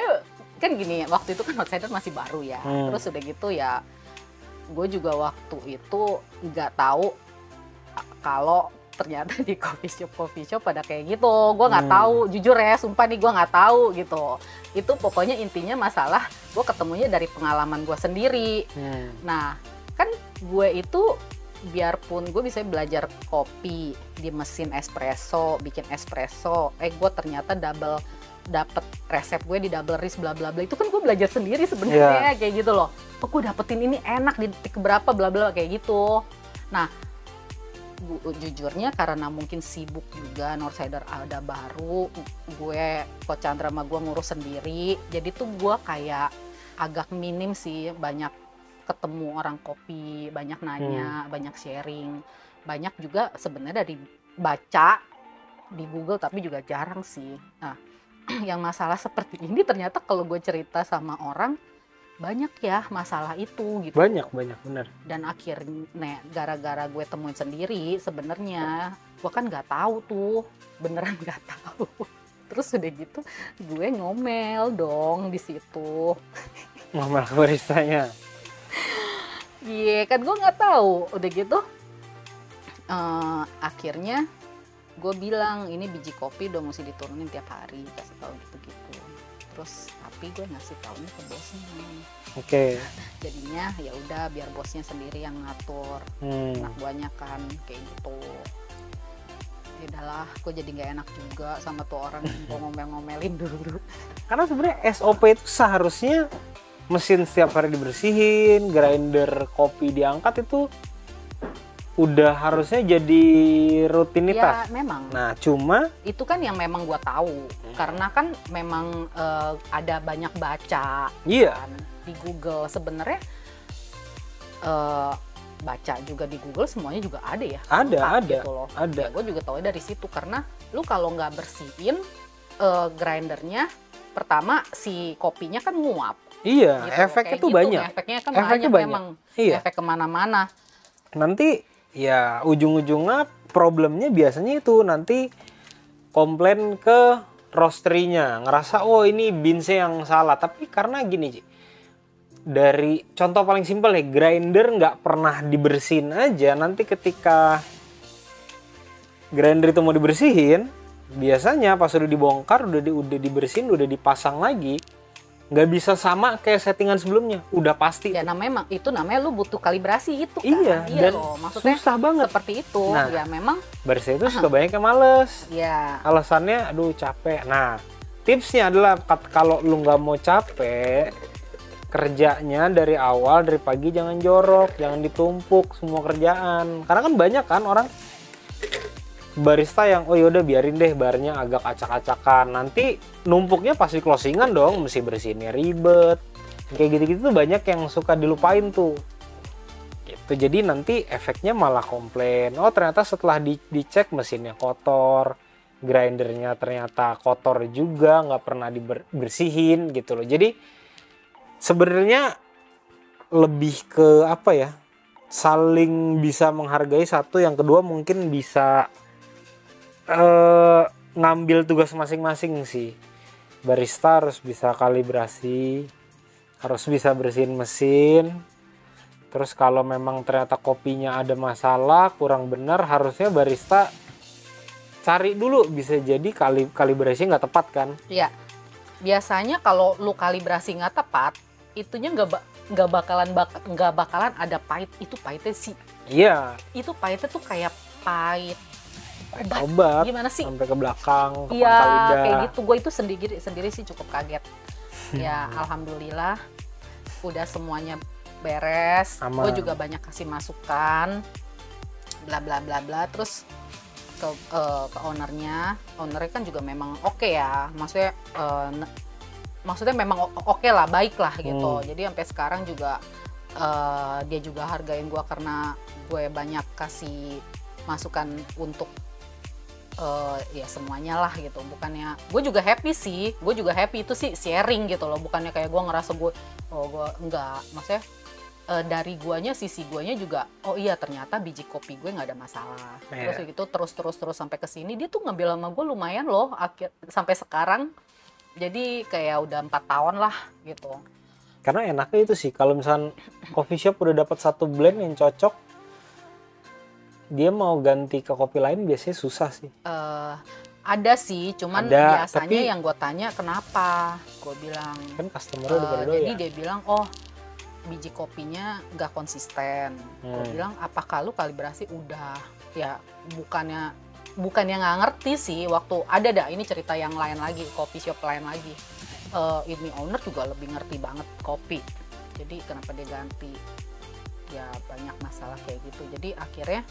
Speaker 2: kan gini, waktu itu kan Northsider masih baru ya. Terus udah gitu ya, gue juga waktu itu nggak tahu kalau ternyata di coffee shop pada kayak gitu. Gue nggak tahu, jujur ya, sumpah nih gue nggak tahu gitu. Itu pokoknya intinya masalah gue ketemunya dari pengalaman gue sendiri. Nah kan gue itu biarpun gue bisa belajar kopi di mesin espresso, bikin espresso, gue ternyata dapet resep gue di double wrist bla bla bla, itu kan gue belajar sendiri sebenarnya kayak gitu loh. Oh gue dapetin ini enak di detik berapa bla bla kayak gitu. Nah jujurnya karena mungkin sibuk juga, Northsider ada baru, gue Coach Chandra sama gue ngurus sendiri, jadi tuh gue kayak agak minim sih banyak ketemu orang kopi, banyak nanya, banyak sharing, banyak juga sebenarnya dari baca di Google tapi juga jarang sih. Nah yang masalah seperti ini ternyata kalau gue cerita sama orang banyak ya masalah itu gitu.
Speaker 1: Banyak bener.
Speaker 2: Dan akhirnya gara-gara gue temuin sendiri, sebenarnya gue kan nggak tahu tuh, beneran nggak tahu. Terus udah gitu gue ngomel dong di situ.
Speaker 1: Ngomel ke baristanya.
Speaker 2: Iya kan gue nggak tahu. Udah gitu akhirnya gue bilang ini biji kopi udah mesti diturunin tiap hari, kasih tahu gitu-gitu. Terus tapi gue ngasih taunya ke bosnya.
Speaker 1: Oke.
Speaker 2: Jadinya ya udah biar bosnya sendiri yang ngatur. Anak buahnya kan kayak gitu. Ya udahlah, gue jadi nggak enak juga sama tuh orang yang mau ngomel-ngomelin dulu.
Speaker 1: Karena sebenarnya SOP itu seharusnya mesin setiap hari dibersihin, grinder kopi diangkat itu udah harusnya jadi rutinitas.
Speaker 2: Ya memang.
Speaker 1: Nah cuma
Speaker 2: itu kan yang memang gue tahu karena kan memang ada banyak baca kan, di Google sebenarnya baca juga di Google semuanya juga ada ya.
Speaker 1: Ada.
Speaker 2: Gitu loh.
Speaker 1: Ada.
Speaker 2: Ya, gue juga tahu dari situ karena lu kalau nggak bersihin grindernya, pertama si kopinya kan nguap.
Speaker 1: Iya,
Speaker 2: Gitu,
Speaker 1: efeknya
Speaker 2: kayak
Speaker 1: tuh
Speaker 2: gitu.
Speaker 1: banyak.
Speaker 2: Efeknya kan
Speaker 1: Efeknya
Speaker 2: banyak memang.
Speaker 1: Iya.
Speaker 2: Efek kemana-mana.
Speaker 1: Nanti ya ujung-ujungnya problemnya biasanya itu nanti komplain ke roastery-nya, ngerasa oh ini beans-nya yang salah. Tapi karena gini Ci, dari contoh paling simpel nih, grinder nggak pernah dibersihin aja, nanti ketika grinder itu mau dibersihin, biasanya pas udah dibongkar, udah dibersihin, udah dipasang lagi, nggak bisa sama kayak settingan sebelumnya, udah pasti.
Speaker 2: Ya namanya lu butuh kalibrasi itu kan.
Speaker 1: Iya, dan
Speaker 2: loh. Maksudnya
Speaker 1: susah banget
Speaker 2: seperti itu.
Speaker 1: Nah,
Speaker 2: ya memang
Speaker 1: barista itu suka banyak yang males.
Speaker 2: ya
Speaker 1: Alasannya aduh capek. Nah tipsnya adalah kalau lu nggak mau capek, kerjanya dari awal, dari pagi jangan jorok, jangan ditumpuk semua kerjaan. Karena kan banyak kan orang barista yang oh yaudah biarin deh barnya agak acak-acakan, nanti numpuknya pasti closingan dong, mesti bersihinnya ribet, kayak gitu-gitu tuh banyak yang suka dilupain tuh gitu. Jadi nanti efeknya malah komplain, oh ternyata setelah dicek mesinnya kotor, grindernya ternyata kotor juga, nggak pernah dibersihin gitu loh. Jadi sebenarnya lebih ke apa ya, saling bisa menghargai satu, yang kedua mungkin bisa ngambil tugas masing-masing sih. Barista harus bisa kalibrasi, harus bisa bersihin mesin. Terus kalau memang ternyata kopinya ada masalah, kurang benar, harusnya barista cari dulu, bisa jadi kalibrasi nggak tepat kan?
Speaker 2: Iya. Biasanya kalau lu kalibrasi nggak tepat, itunya nggak bakalan ada pahit. Itu pahitnya sih.
Speaker 1: Iya.
Speaker 2: Itu pahitnya tuh kayak pahit
Speaker 1: obat.
Speaker 2: Gimana sih?
Speaker 1: Sampai ke belakang, ke
Speaker 2: iya,
Speaker 1: pangkal lidah.
Speaker 2: kayak gitu. Gue itu sendiri sih cukup kaget. Ya alhamdulillah udah semuanya beres. Gue juga banyak kasih masukan, bla bla bla bla. Terus ke ownernya kan juga memang oke ya. Maksudnya memang oke lah, baik lah gitu. Jadi sampai sekarang juga dia juga hargain gue karena gue banyak kasih masukan untuk ya semuanya lah gitu. Bukannya gue juga happy sih, gue juga happy itu sih sharing gitu loh. Bukannya kayak gue ngerasa gue enggak, maksudnya dari guanya, sisi guanya juga oh iya ternyata biji kopi gue nggak ada masalah. Terus gitu terus sampai ke sini dia tuh ngambil sama gue lumayan loh sampai sekarang. Jadi kayak udah 4 tahun lah gitu.
Speaker 1: Karena enaknya itu sih, kalau misalnya coffee shop udah dapat satu blend yang cocok, dia mau ganti ke kopi lain biasanya susah sih.
Speaker 2: Ada sih, cuman
Speaker 1: ada,
Speaker 2: biasanya
Speaker 1: tapi,
Speaker 2: yang gue tanya kenapa, gue bilang
Speaker 1: kan customer udah pada doyan.
Speaker 2: Jadi dia bilang oh biji kopinya nggak konsisten. Gue bilang apakah lu kalibrasi? Udah ya, bukannya nggak ngerti sih. Waktu ada ini cerita yang lain lagi, kopi shop lain lagi. Ini owner juga lebih ngerti banget kopi. Jadi kenapa dia ganti? Ya banyak masalah kayak gitu. Jadi akhirnya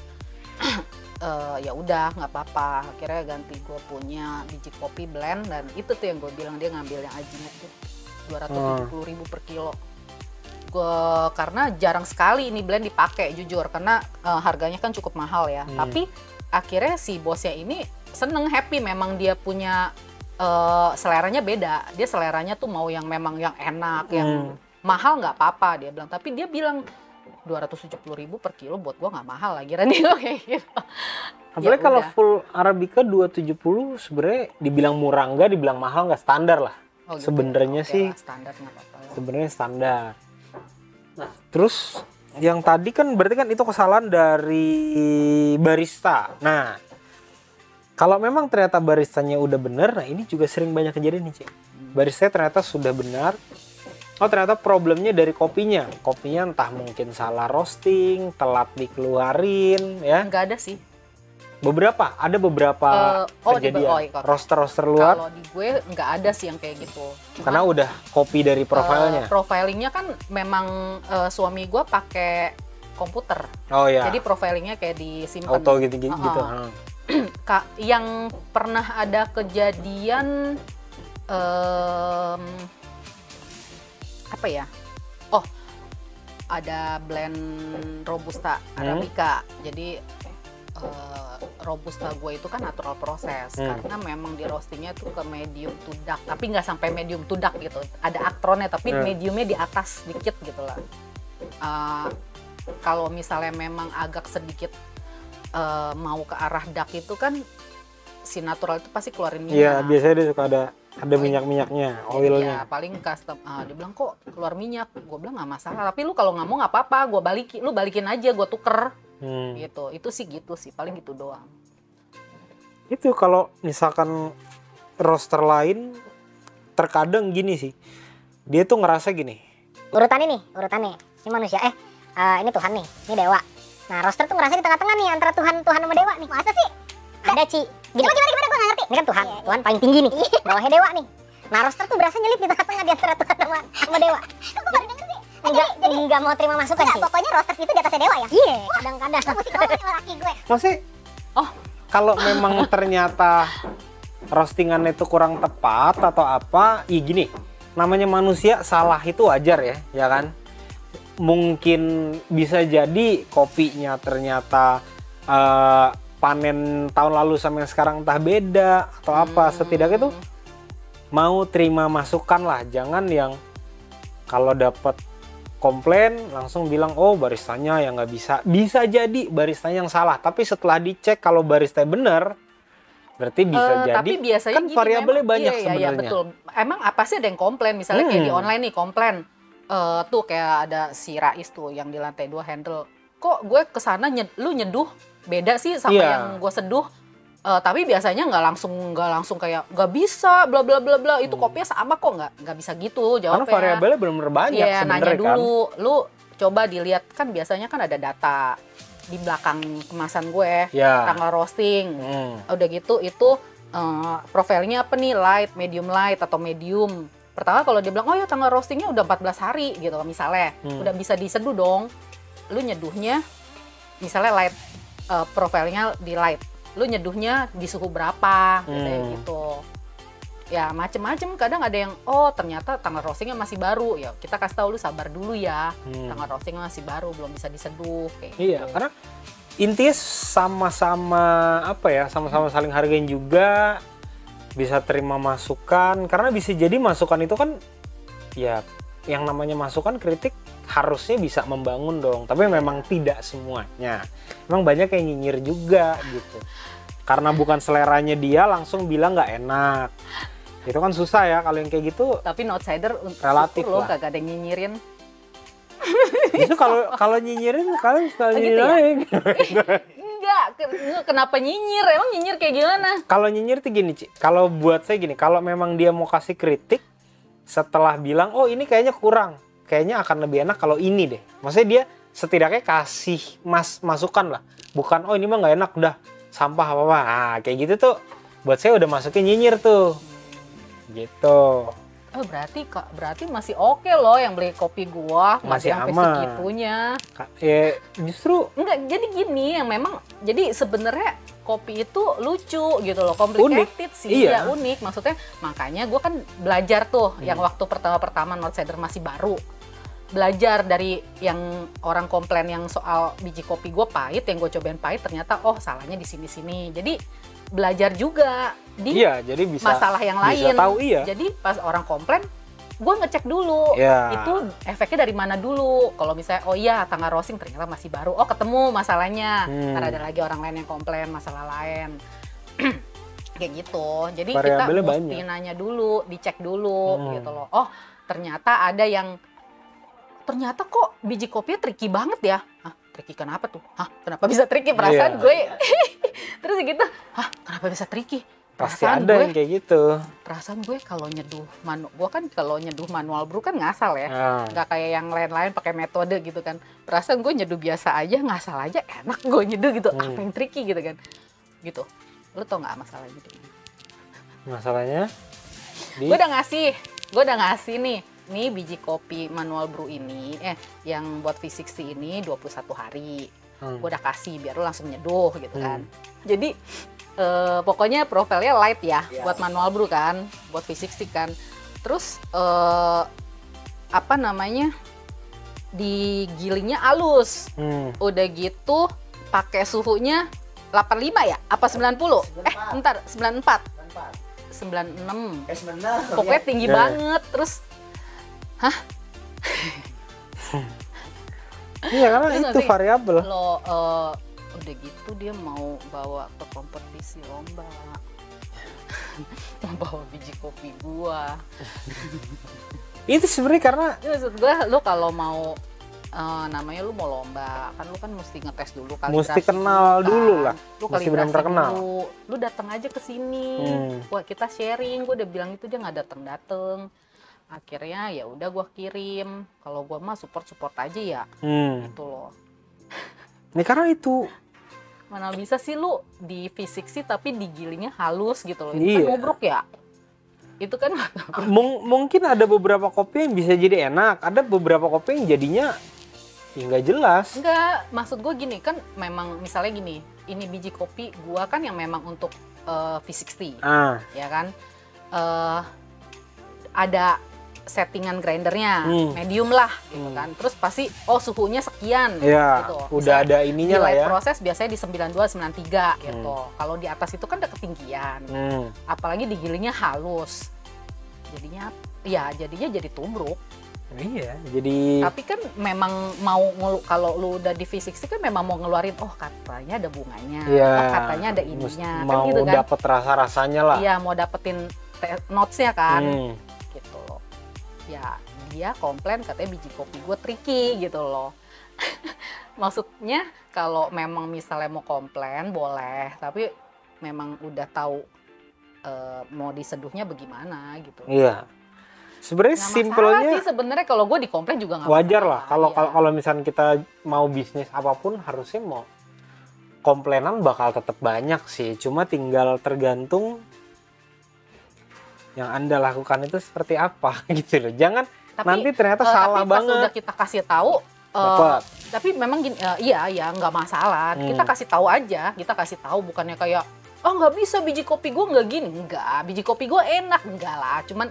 Speaker 2: ya udah nggak apa-apa. Akhirnya ganti gue punya biji kopi blend, dan itu tuh yang gue bilang dia ngambil yang Ajinomoto tuh 270.000 per kilo. Karena jarang sekali ini blend dipakai jujur, karena harganya kan cukup mahal ya. Tapi akhirnya si bosnya ini seneng, happy, memang dia punya seleranya beda. Dia seleranya tuh mau yang memang yang enak, yang mahal nggak apa-apa dia bilang. Tapi dia bilang 270.000 per kilo buat gua nggak mahal lagi, dia kayak gitu.
Speaker 1: Apalagi kalau full Arabica 270 sebenarnya dibilang murah enggak, dibilang mahal nggak, standar lah. Oh, gitu. Sebenarnya sih
Speaker 2: standar nggak apa-apa.
Speaker 1: Sebenarnya standar. Nah, terus yang tadi kan berarti kan itu kesalahan dari barista. Nah, kalau memang ternyata baristanya udah bener, nah ini juga sering banyak kejadian nih, Cik. Baristanya ternyata sudah benar. Oh, ternyata problemnya dari kopinya. Kopinya entah mungkin salah roasting, telat dikeluarin, ya.
Speaker 2: Enggak ada sih.
Speaker 1: Ada beberapa kejadian roaster luar.
Speaker 2: Kalau di gue nggak ada sih yang kayak gitu.
Speaker 1: Karena udah copy dari profilnya.
Speaker 2: Profilingnya kan memang suami gue pakai komputer.
Speaker 1: Oh ya.
Speaker 2: Jadi profilingnya kayak disimpan.
Speaker 1: Auto gitu.
Speaker 2: Yang pernah ada kejadian apa ya? Oh, ada blend Robusta Arabica. Jadi Robusta gue itu kan natural proses, karena memang di roastingnya tuh ke medium to dark, tapi nggak sampai medium to dark gitu, ada aktronnya tapi mediumnya di atas sedikit gitu lah. Kalau misalnya memang agak sedikit mau ke arah dark itu kan si natural itu pasti keluarin minyak.
Speaker 1: Iya, biasanya dia suka ada minyak-minyaknya, oilnya.
Speaker 2: Ya paling custom. Dia bilang kok keluar minyak, gue bilang nggak masalah, tapi lu kalau nggak mau nggak apa-apa, lu balikin aja, gue tuker. Gitu, itu sih paling gitu doang.
Speaker 1: Itu kalau misalkan roaster lain terkadang gini sih, dia tuh ngerasa gini,
Speaker 4: urutannya ini manusia, ini Tuhan nih, ini dewa. Nah roaster tuh ngerasa di tengah-tengah nih antara Tuhan sama dewa nih. Masa sih? Ada Ci. Gimana gue gak ngerti. Ini kan Tuhan, Tuhan paling tinggi nih, bawahnya dewa nih. Nah roaster tuh berasa nyelip di tengah-tengah di antara Tuhan sama dewa. Kok gue baru denger sih? Enggak mau terima masukan sih. Pokoknya roasters itu di atasnya dewa ya? Iya, kadang-kadang. Musik ngomong sama laki gue.
Speaker 1: Masih? kalau memang ternyata roastingan itu kurang tepat atau apa, ya gini, namanya manusia salah itu wajar ya kan? Mungkin bisa jadi kopinya ternyata panen tahun lalu sama yang sekarang entah beda atau apa. Setidaknya tuh mau terima masukan lah, jangan yang kalau dapat komplain langsung bilang oh baristanya yang nggak bisa jadi baristanya yang salah, tapi setelah dicek kalau barista bener berarti bisa jadi.
Speaker 2: Tapi biasanya
Speaker 1: kan variabelnya banyak
Speaker 2: iya,
Speaker 1: sebenarnya.
Speaker 2: Iya, betul. Emang apa sih ada yang komplain misalnya kayak di online nih komplain tuh kayak ada si Rais tuh yang di lantai 2 handle, kok gue kesana lu nyeduh beda sih sama yang gue seduh. Tapi biasanya nggak langsung kayak nggak bisa bla bla bla bla, itu kopinya sama kok, nggak bisa gitu jawabnya.
Speaker 1: Karena variabelnya benar-benar banyak
Speaker 2: sebenarnya. Nanya dulu,
Speaker 1: kan?
Speaker 2: lu coba dilihat kan biasanya kan ada data di belakang kemasan gue, tanggal roasting. Udah gitu itu profilnya apa nih, light, atau medium. Pertama kalau dia bilang oh ya tanggal roastingnya udah 14 hari gitu misalnya, udah bisa diseduh dong. Lu nyeduhnya misalnya light, profilnya di light. Lu nyeduhnya di suhu berapa gitu. Ya macem-macem, kadang ada yang oh ternyata tanggal roastingnya masih baru, ya kita kasih tahu lu sabar dulu ya, tanggal roastingnya masih baru belum bisa diseduh kayak
Speaker 1: iya
Speaker 2: gitu.
Speaker 1: Karena intinya sama-sama apa ya, sama-sama saling hargain juga, bisa terima masukan, karena bisa jadi masukan itu kan ya yang namanya masukan kritik harusnya bisa membangun dong, tapi memang tidak semuanya. Memang banyak yang nyinyir juga gitu. Karena bukan seleranya dia langsung bilang nggak enak. Itu kan susah ya kalau yang kayak gitu.
Speaker 2: Tapi outsider
Speaker 1: relatif
Speaker 2: loh,
Speaker 1: lah.
Speaker 2: kagak ada yang nyinyirin.
Speaker 1: Itu kalau nyinyirin kalian suka
Speaker 2: gitu
Speaker 1: nyinyirin.
Speaker 2: Enggak, kenapa nyinyir? Emang nyinyir kayak gimana?
Speaker 1: Kalau nyinyir tuh gini, Ci. Kalau buat saya gini, kalau memang dia mau kasih kritik setelah bilang, oh ini kayaknya kurang, kayaknya akan lebih enak kalau ini deh. Maksudnya dia setidaknya kasih masukan lah. Bukan, oh ini mah nggak enak, udah sampah apa-apa. Nah, kayak gitu tuh buat saya udah masukin nyinyir tuh. Gitu.
Speaker 2: Oh berarti masih oke loh yang beli kopi gua,
Speaker 1: masih
Speaker 2: sampai
Speaker 1: aman
Speaker 2: segitunya.
Speaker 1: Ya justru
Speaker 2: enggak, jadi gini yang memang, jadi sebenarnya kopi itu lucu gitu loh, complicated sih,
Speaker 1: iya.
Speaker 2: ya unik. Maksudnya makanya gua kan belajar tuh yang waktu pertama outsider masih baru. Belajar dari yang orang komplain yang soal biji kopi gue pahit, yang gue cobain pahit ternyata oh salahnya di sini-sini. Jadi belajar juga di
Speaker 1: jadi bisa,
Speaker 2: masalah yang lain.
Speaker 1: Bisa tahu, iya.
Speaker 2: Jadi pas orang komplain, gue ngecek dulu itu efeknya dari mana dulu. Kalau misalnya oh iya tanggal roasting ternyata masih baru, oh ketemu masalahnya. Ntar ada lagi orang lain yang komplain masalah lain. Kayak gitu. Jadi kita mesti nanya dulu, dicek dulu gitu loh. Oh ternyata ada yang ternyata kok biji kopinya tricky banget ya. Hah, tricky kenapa tuh? Hah, kenapa bisa tricky? Perasaan gue terus gitu. Hah, kenapa bisa tricky?
Speaker 1: Pasti ada yang kayak gitu.
Speaker 2: Perasaan gue kalau nyeduh gue kan kalau nyeduh manual brew kan ngasal ya. Nggak kayak yang lain-lain pakai metode gitu kan. Perasaan gue nyeduh biasa aja, ngasal aja enak gue nyeduh gitu. Apa yang tricky gitu kan. Gitu. Lu tau nggak masalah gitu? Masalahnya? Gue udah ngasih nih. Nih biji kopi manual brew ini yang buat V60 ini 21 hari. Gue udah kasih biar lu langsung nyeduh gitu kan. Jadi pokoknya profilnya light ya buat manual brew kan, buat V60 kan. Terus apa namanya? Digilingnya halus. Udah gitu pakai suhunya 85 ya? Apa 90? 94. 96. Pokoknya tinggi banget. Terus hah?
Speaker 1: Iya karena itu variabel.
Speaker 2: Lo udah gitu dia mau bawa ke kompetisi lomba, mau bawa biji kopi gua.
Speaker 1: Itu sebenarnya karena
Speaker 2: maksud gua lo kalau mau namanya lu mau lomba kan lu kan mesti ngetes dulu kaligrasi.
Speaker 1: Mesti kenal dulu lah.
Speaker 2: Lu mesti benar-benar kenal. Lu datang aja ke sini. Wah kita sharing. Gua udah bilang itu dia nggak datang. Akhirnya ya udah gue kirim. Kalau gue mah support aja ya. Gitu loh.
Speaker 1: Ini karena itu
Speaker 2: mana bisa sih lu di V60 tapi digilingnya halus gitu loh. Itu kan ngobrok ya. Itu kan
Speaker 1: mungkin ada beberapa kopi yang bisa jadi enak, ada beberapa kopi yang jadinya Ya nggak jelas.
Speaker 2: Enggak, maksud gue gini kan, memang misalnya gini, ini biji kopi gue kan yang memang untuk V60, ya kan, ada settingan grindernya, medium lah, gitu kan. Terus pasti, suhunya sekian,
Speaker 1: Ya,
Speaker 2: gitu.
Speaker 1: udah ada ininya lah ya.
Speaker 2: Proses biasanya di 92, 93 gitu. Kalau di atas itu kan ada ketinggian, apalagi digilingnya halus, jadinya jadi tubruk.
Speaker 1: Iya, jadi.
Speaker 2: Tapi kan memang mau kalau lu udah di V60 kan memang mau ngeluarin, katanya ada bunganya, katanya ada ininya,
Speaker 1: mau
Speaker 2: kan gitu kan.
Speaker 1: dapet rasa-rasanya lah.
Speaker 2: Iya, mau dapetin notes-nya kan, gitu loh. Ya, dia komplain katanya biji kopi gue tricky gitu loh. Maksudnya kalau memang misalnya mau komplain boleh, tapi memang udah tahu mau diseduhnya bagaimana gitu.
Speaker 1: Iya. Sebenarnya simpelnya
Speaker 2: sih sebenarnya, kalau gue dikomplain juga nggak
Speaker 1: wajar lah.
Speaker 2: masalah.
Speaker 1: Kalau misalnya kita mau bisnis apapun, harusnya mau komplainan bakal tetap banyak sih. Cuma tinggal tergantung yang Anda lakukan itu seperti apa gitu loh. Jangan nanti ternyata salah
Speaker 2: tapi
Speaker 1: banget.
Speaker 2: Pas udah kita kasih tahu, tapi memang gini, iya nggak masalah. Kita kasih tahu aja, kita kasih tahu, bukannya kayak nggak bisa biji kopi gue nggak gini, nggak, biji kopi gue enak, enggak lah. Cuman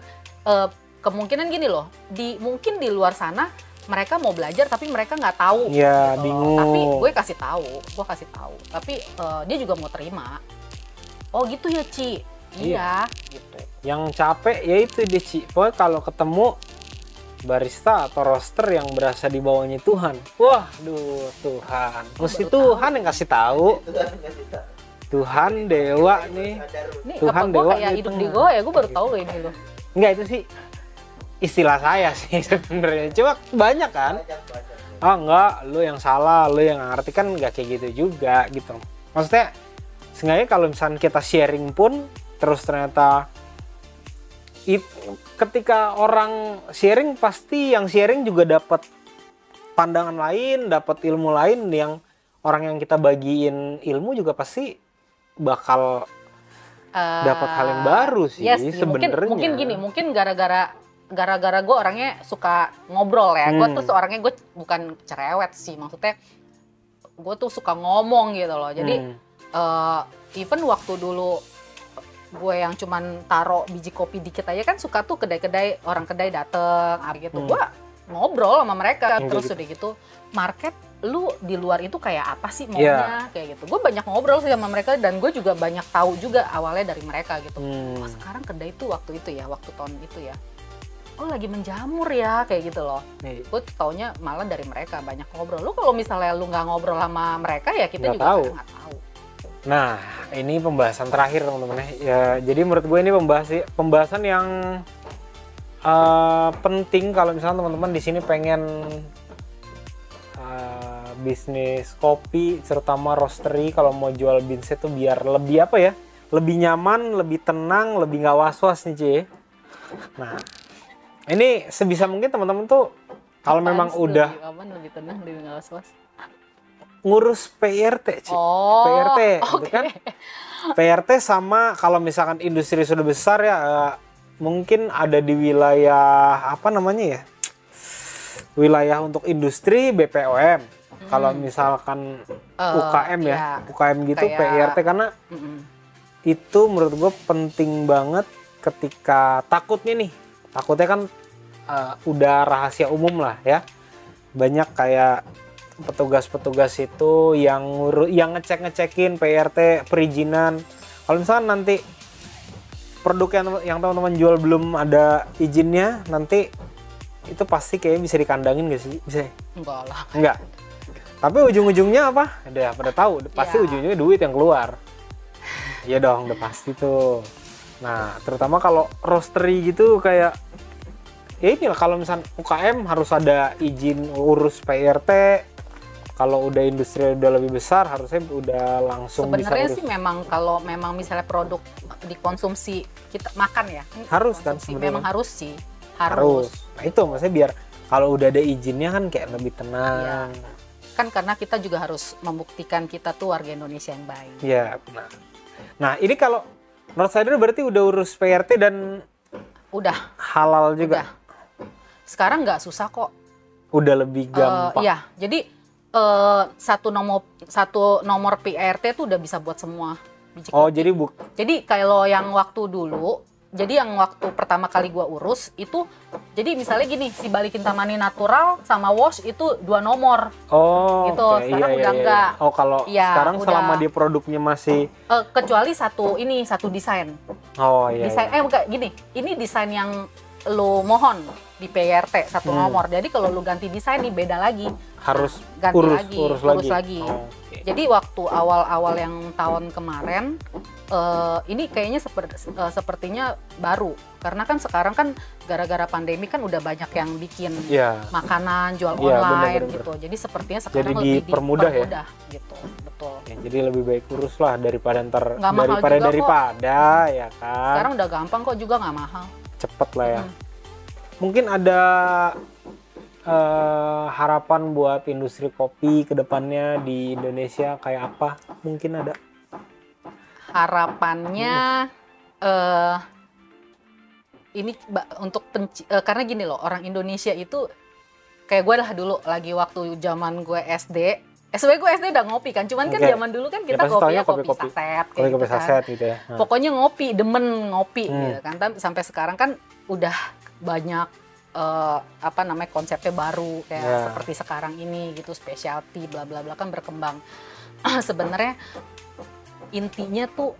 Speaker 2: kemungkinan gini loh, mungkin di luar sana mereka mau belajar tapi mereka nggak tahu.
Speaker 1: Ya,
Speaker 2: gitu.
Speaker 1: bingung.
Speaker 2: Tapi gue kasih tahu. Tapi dia juga mau terima. Oh gitu ya Ci. Iya, gitu.
Speaker 1: Yang capek ya itu deh Ci. Pokoknya kalau ketemu barista atau roaster yang berasa di bawahnya Tuhan. Waduh, Tuhan. Mesti Tuhan yang kasih tahu. Tuhan dewa nih.
Speaker 2: Ini
Speaker 1: Tuhan
Speaker 2: apa gue
Speaker 1: dewa
Speaker 2: kayak
Speaker 1: di
Speaker 2: hidup di
Speaker 1: tengah.
Speaker 2: goa ya, gue baru tahu loh ini loh.
Speaker 1: Enggak, itu sih istilah saya sih sebenarnya. Cuma banyak kan. Enggak, lu yang salah, lu yang nggak ngerti, kan nggak kayak gitu juga gitu. Maksudnya seenggaknya kalau misalnya kita sharing pun terus ternyata ketika orang sharing, pasti yang sharing juga dapat pandangan lain, dapat ilmu lain, yang orang yang kita bagiin ilmu juga pasti bakal dapat hal yang baru sih, sebenarnya.
Speaker 2: Mungkin gini, mungkin gara-gara gue orangnya suka ngobrol ya. Gue tuh orangnya, gue bukan cerewet sih, maksudnya gue tuh suka ngomong gitu loh. Jadi even waktu dulu gue yang cuman taro biji kopi dikit aja kan, suka tuh orang kedai dateng gitu, gue ngobrol sama mereka. Terus udah gitu, market lu di luar itu kayak apa sih maunya, kayak gitu. Gue banyak ngobrol sih sama mereka, dan gue juga banyak tahu juga awalnya dari mereka gitu. Sekarang kedai tuh waktu tahun itu ya, lagi menjamur ya, kayak gitu loh. Gue taunya malah dari mereka, banyak ngobrol. Lu kalau misalnya lu nggak ngobrol sama mereka ya, kita juga nggak tahu.
Speaker 1: Nah, ini pembahasan terakhir teman-teman ya. Jadi menurut gue ini pembahasan yang penting kalau misalnya teman-teman di sini pengen bisnis kopi, terutama roastery. Kalau mau jual beans itu biar lebih lebih nyaman, lebih tenang, lebih nggak was-was nih Ci. Nah, ini sebisa mungkin teman-teman tuh kalau memang udah
Speaker 2: lebih tenang, lebih nggak was-was,
Speaker 1: ngurus PRT Ci. PRT gitu kan. PRT sama kalau misalkan industri sudah besar ya, mungkin ada di wilayah wilayah untuk industri BPOM. Kalau misalkan UKM UKM gitu kayak, PRT, karena itu menurut gue penting banget. Ketika takutnya kan udah rahasia umum lah ya, banyak kayak petugas-petugas itu yang ngecekin PRT perizinan. Kalau misalkan nanti produk yang teman-teman jual belum ada izinnya, nanti itu pasti kayaknya bisa dikandangin gak sih? Bisa?
Speaker 2: Enggak lah.
Speaker 1: Enggak. Tapi ujung-ujungnya apa? Pada tahu, pasti ujungnya duit yang keluar. Iya dong, udah pasti tuh. Nah, terutama kalau roastery gitu kayak ya inilah, kalau misalnya UKM harus ada izin urus PRT. Kalau udah industri udah lebih besar, harusnya udah langsung
Speaker 2: sebenarnya
Speaker 1: bisa
Speaker 2: sih memang kalau memang misalnya produk dikonsumsi kita makan ya,
Speaker 1: harus kan sebenarnya.
Speaker 2: Memang harus sih.
Speaker 1: Harus. Nah itu maksudnya biar kalau udah ada izinnya kan kayak lebih tenang.
Speaker 2: Ya. Kan karena kita juga harus membuktikan kita tuh warga Indonesia yang baik.
Speaker 1: Iya, benar. Nah, ini kalau Northsider berarti udah urus PRT dan
Speaker 2: udah
Speaker 1: halal juga.
Speaker 2: Udah. Sekarang nggak susah kok.
Speaker 1: udah lebih gampang.
Speaker 2: Iya, jadi satu nomor PRT tuh udah bisa buat semua biji
Speaker 1: Oh,
Speaker 2: kopi. Jadi kalau yang waktu dulu, jadi yang waktu pertama kali gua urus itu, jadi misalnya gini, si balikin tamani natural sama wash itu 2 nomor.
Speaker 1: Oh,
Speaker 2: Gitu,
Speaker 1: oke.
Speaker 2: sekarang
Speaker 1: Iya,
Speaker 2: udah
Speaker 1: iya,
Speaker 2: enggak.
Speaker 1: iya. Oh, kalau
Speaker 2: Iya,
Speaker 1: sekarang
Speaker 2: udah.
Speaker 1: selama dia produknya masih
Speaker 2: Kecuali satu desain.
Speaker 1: oh iya.
Speaker 2: Desain
Speaker 1: iya.
Speaker 2: bukan gini, ini desain yang lo mohon di PRT satu nomor. Jadi kalau lu ganti desain nih beda lagi.
Speaker 1: Harus
Speaker 2: Ganti
Speaker 1: urus lagi.
Speaker 2: lagi.
Speaker 1: Oh, oke.
Speaker 2: Jadi waktu awal-awal yang tahun kemarin, ini kayaknya sepertinya baru. Karena kan sekarang kan gara-gara pandemi kan udah banyak yang bikin
Speaker 1: Iya.
Speaker 2: makanan, jual
Speaker 1: Iya,
Speaker 2: online
Speaker 1: bener-bener.
Speaker 2: gitu. Jadi sepertinya sekarang
Speaker 1: Jadi
Speaker 2: lebih
Speaker 1: dipermudah ya?
Speaker 2: gitu. Betul.
Speaker 1: Ya, jadi lebih baik urus lah daripada
Speaker 2: Nggak mahal juga kok.
Speaker 1: daripada ya kan.
Speaker 2: Sekarang udah gampang kok, juga nggak mahal.
Speaker 1: Cepet lah ya. Mungkin ada harapan buat industri kopi ke depannya di Indonesia kayak apa? Mungkin ada.
Speaker 2: Harapannya ini untuk karena gini loh, orang Indonesia itu kayak gue lah dulu lagi waktu zaman gue SD. Sebenarnya gue SD udah ngopi kan, cuman kan
Speaker 1: Oke.
Speaker 2: zaman dulu kan
Speaker 1: Ya,
Speaker 2: kita
Speaker 1: pasti
Speaker 2: kopinya
Speaker 1: taunya
Speaker 2: kopi
Speaker 1: kopi-kopi.
Speaker 2: saset kayak
Speaker 1: Kopi
Speaker 2: gitu kan.
Speaker 1: saset gitu ya. Nah.
Speaker 2: Pokoknya ngopi, demen ngopi
Speaker 1: Hmm.
Speaker 2: gitu kan. Tapi sampai sekarang kan udah banyak apa namanya konsepnya baru kayak
Speaker 1: Ya.
Speaker 2: seperti sekarang ini gitu, specialty bla bla bla kan berkembang. Sebenarnya intinya tuh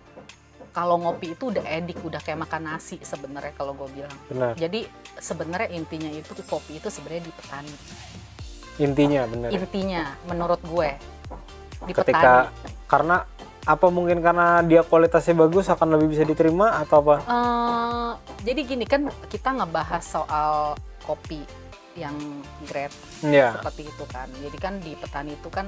Speaker 2: kalau ngopi itu udah edik, udah kayak makan nasi sebenarnya kalau gue bilang.
Speaker 1: Benar.
Speaker 2: Jadi sebenarnya intinya itu kopi itu sebenarnya di petani.
Speaker 1: Intinya benar.
Speaker 2: Intinya menurut gue di
Speaker 1: Ketika
Speaker 2: petani.
Speaker 1: karena apa mungkin karena dia kualitasnya bagus akan lebih bisa diterima atau apa?
Speaker 2: Jadi gini kan kita ngebahas soal kopi yang grade
Speaker 1: Iya.
Speaker 2: seperti itu kan. Jadi kan di petani itu kan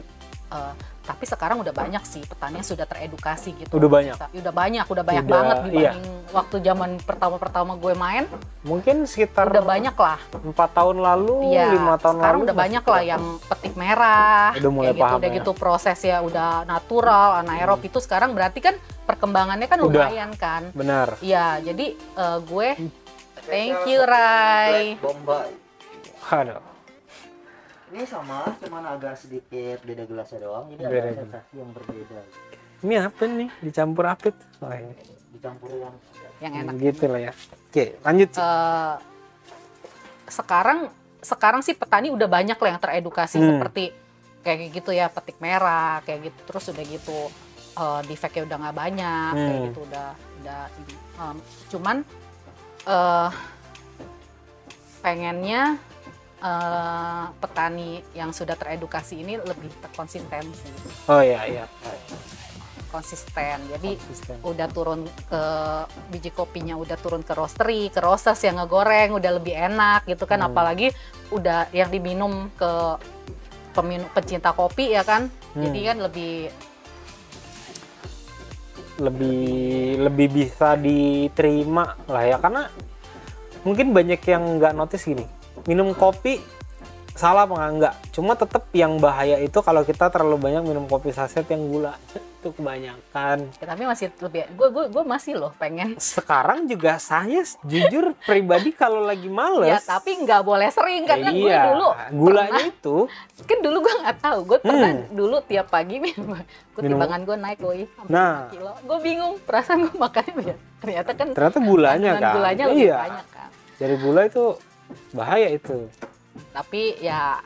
Speaker 2: tapi sekarang udah banyak sih petani yang sudah teredukasi gitu.
Speaker 1: Udah banyak?
Speaker 2: Udah banyak
Speaker 1: Udah,
Speaker 2: banget
Speaker 1: iya.
Speaker 2: dibanding waktu zaman pertama gue main.
Speaker 1: Mungkin sekitar
Speaker 2: Udah banyak lah.
Speaker 1: 4 tahun lalu,
Speaker 2: Iya,
Speaker 1: 5 tahun
Speaker 2: sekarang
Speaker 1: lalu
Speaker 2: udah banyak lah yang petik merah,
Speaker 1: Udah mulai
Speaker 2: kayak gitu,
Speaker 1: paham
Speaker 2: udah
Speaker 1: ya.
Speaker 2: gitu prosesnya udah natural, anaerob itu sekarang berarti kan perkembangannya kan
Speaker 1: Udah.
Speaker 2: lumayan kan.
Speaker 1: benar.
Speaker 2: Iya, jadi gue thank you Rai.
Speaker 3: Bombay.
Speaker 1: Aduh.
Speaker 3: Ini sama, cuman agak sedikit beda gelasnya doang. Jadi
Speaker 1: Beda
Speaker 3: ada
Speaker 1: gelas.
Speaker 3: sensasi yang berbeda.
Speaker 1: Ini apa nih? Dicampur apa itu? Oh, ini.
Speaker 3: Dicampur yang
Speaker 2: Yang enak.
Speaker 1: Gitu lah ya. Oke, lanjut. Ci.
Speaker 2: Sekarang sih petani udah banyak lah yang teredukasi seperti kayak gitu ya, petik merah kayak gitu, terus udah gitu defeknya udah nggak banyak kayak gitu, udah cuman pengennya petani yang sudah teredukasi ini lebih terkonsistensi,
Speaker 1: Oh iya, iya.
Speaker 2: konsisten. Jadi
Speaker 1: Konsisten.
Speaker 2: udah turun ke biji kopinya, udah turun ke roastery, ke roasters yang ngegoreng udah lebih enak gitu kan, apalagi udah yang diminum ke pecinta kopi ya kan. Jadi kan
Speaker 1: lebih bisa diterima lah ya, karena mungkin banyak yang nggak notice gini, minum kopi salah apa enggak, cuma tetap yang bahaya itu kalau kita terlalu banyak minum kopi saset yang gula itu kebanyakan.
Speaker 2: ya, tapi masih lebih gue masih loh pengen
Speaker 1: Sekarang juga saya jujur pribadi kalau lagi males
Speaker 2: ya, tapi nggak boleh sering karena gue
Speaker 1: iya,
Speaker 2: dulu
Speaker 1: gulanya
Speaker 2: pernah,
Speaker 1: itu
Speaker 2: kan dulu gue nggak tahu, gue pernah dulu tiap pagi minum, timbangan gue naik woy, sampai
Speaker 1: Nah.
Speaker 2: 5 kilo. Gue bingung, perasaan gue makannya banyak, ternyata kan
Speaker 1: ternyata gulanya
Speaker 2: kandungan
Speaker 1: kan.
Speaker 2: gulanya lebih
Speaker 1: Iya.
Speaker 2: banyak kan.
Speaker 1: Dari gula itu bahaya itu.
Speaker 2: Tapi ya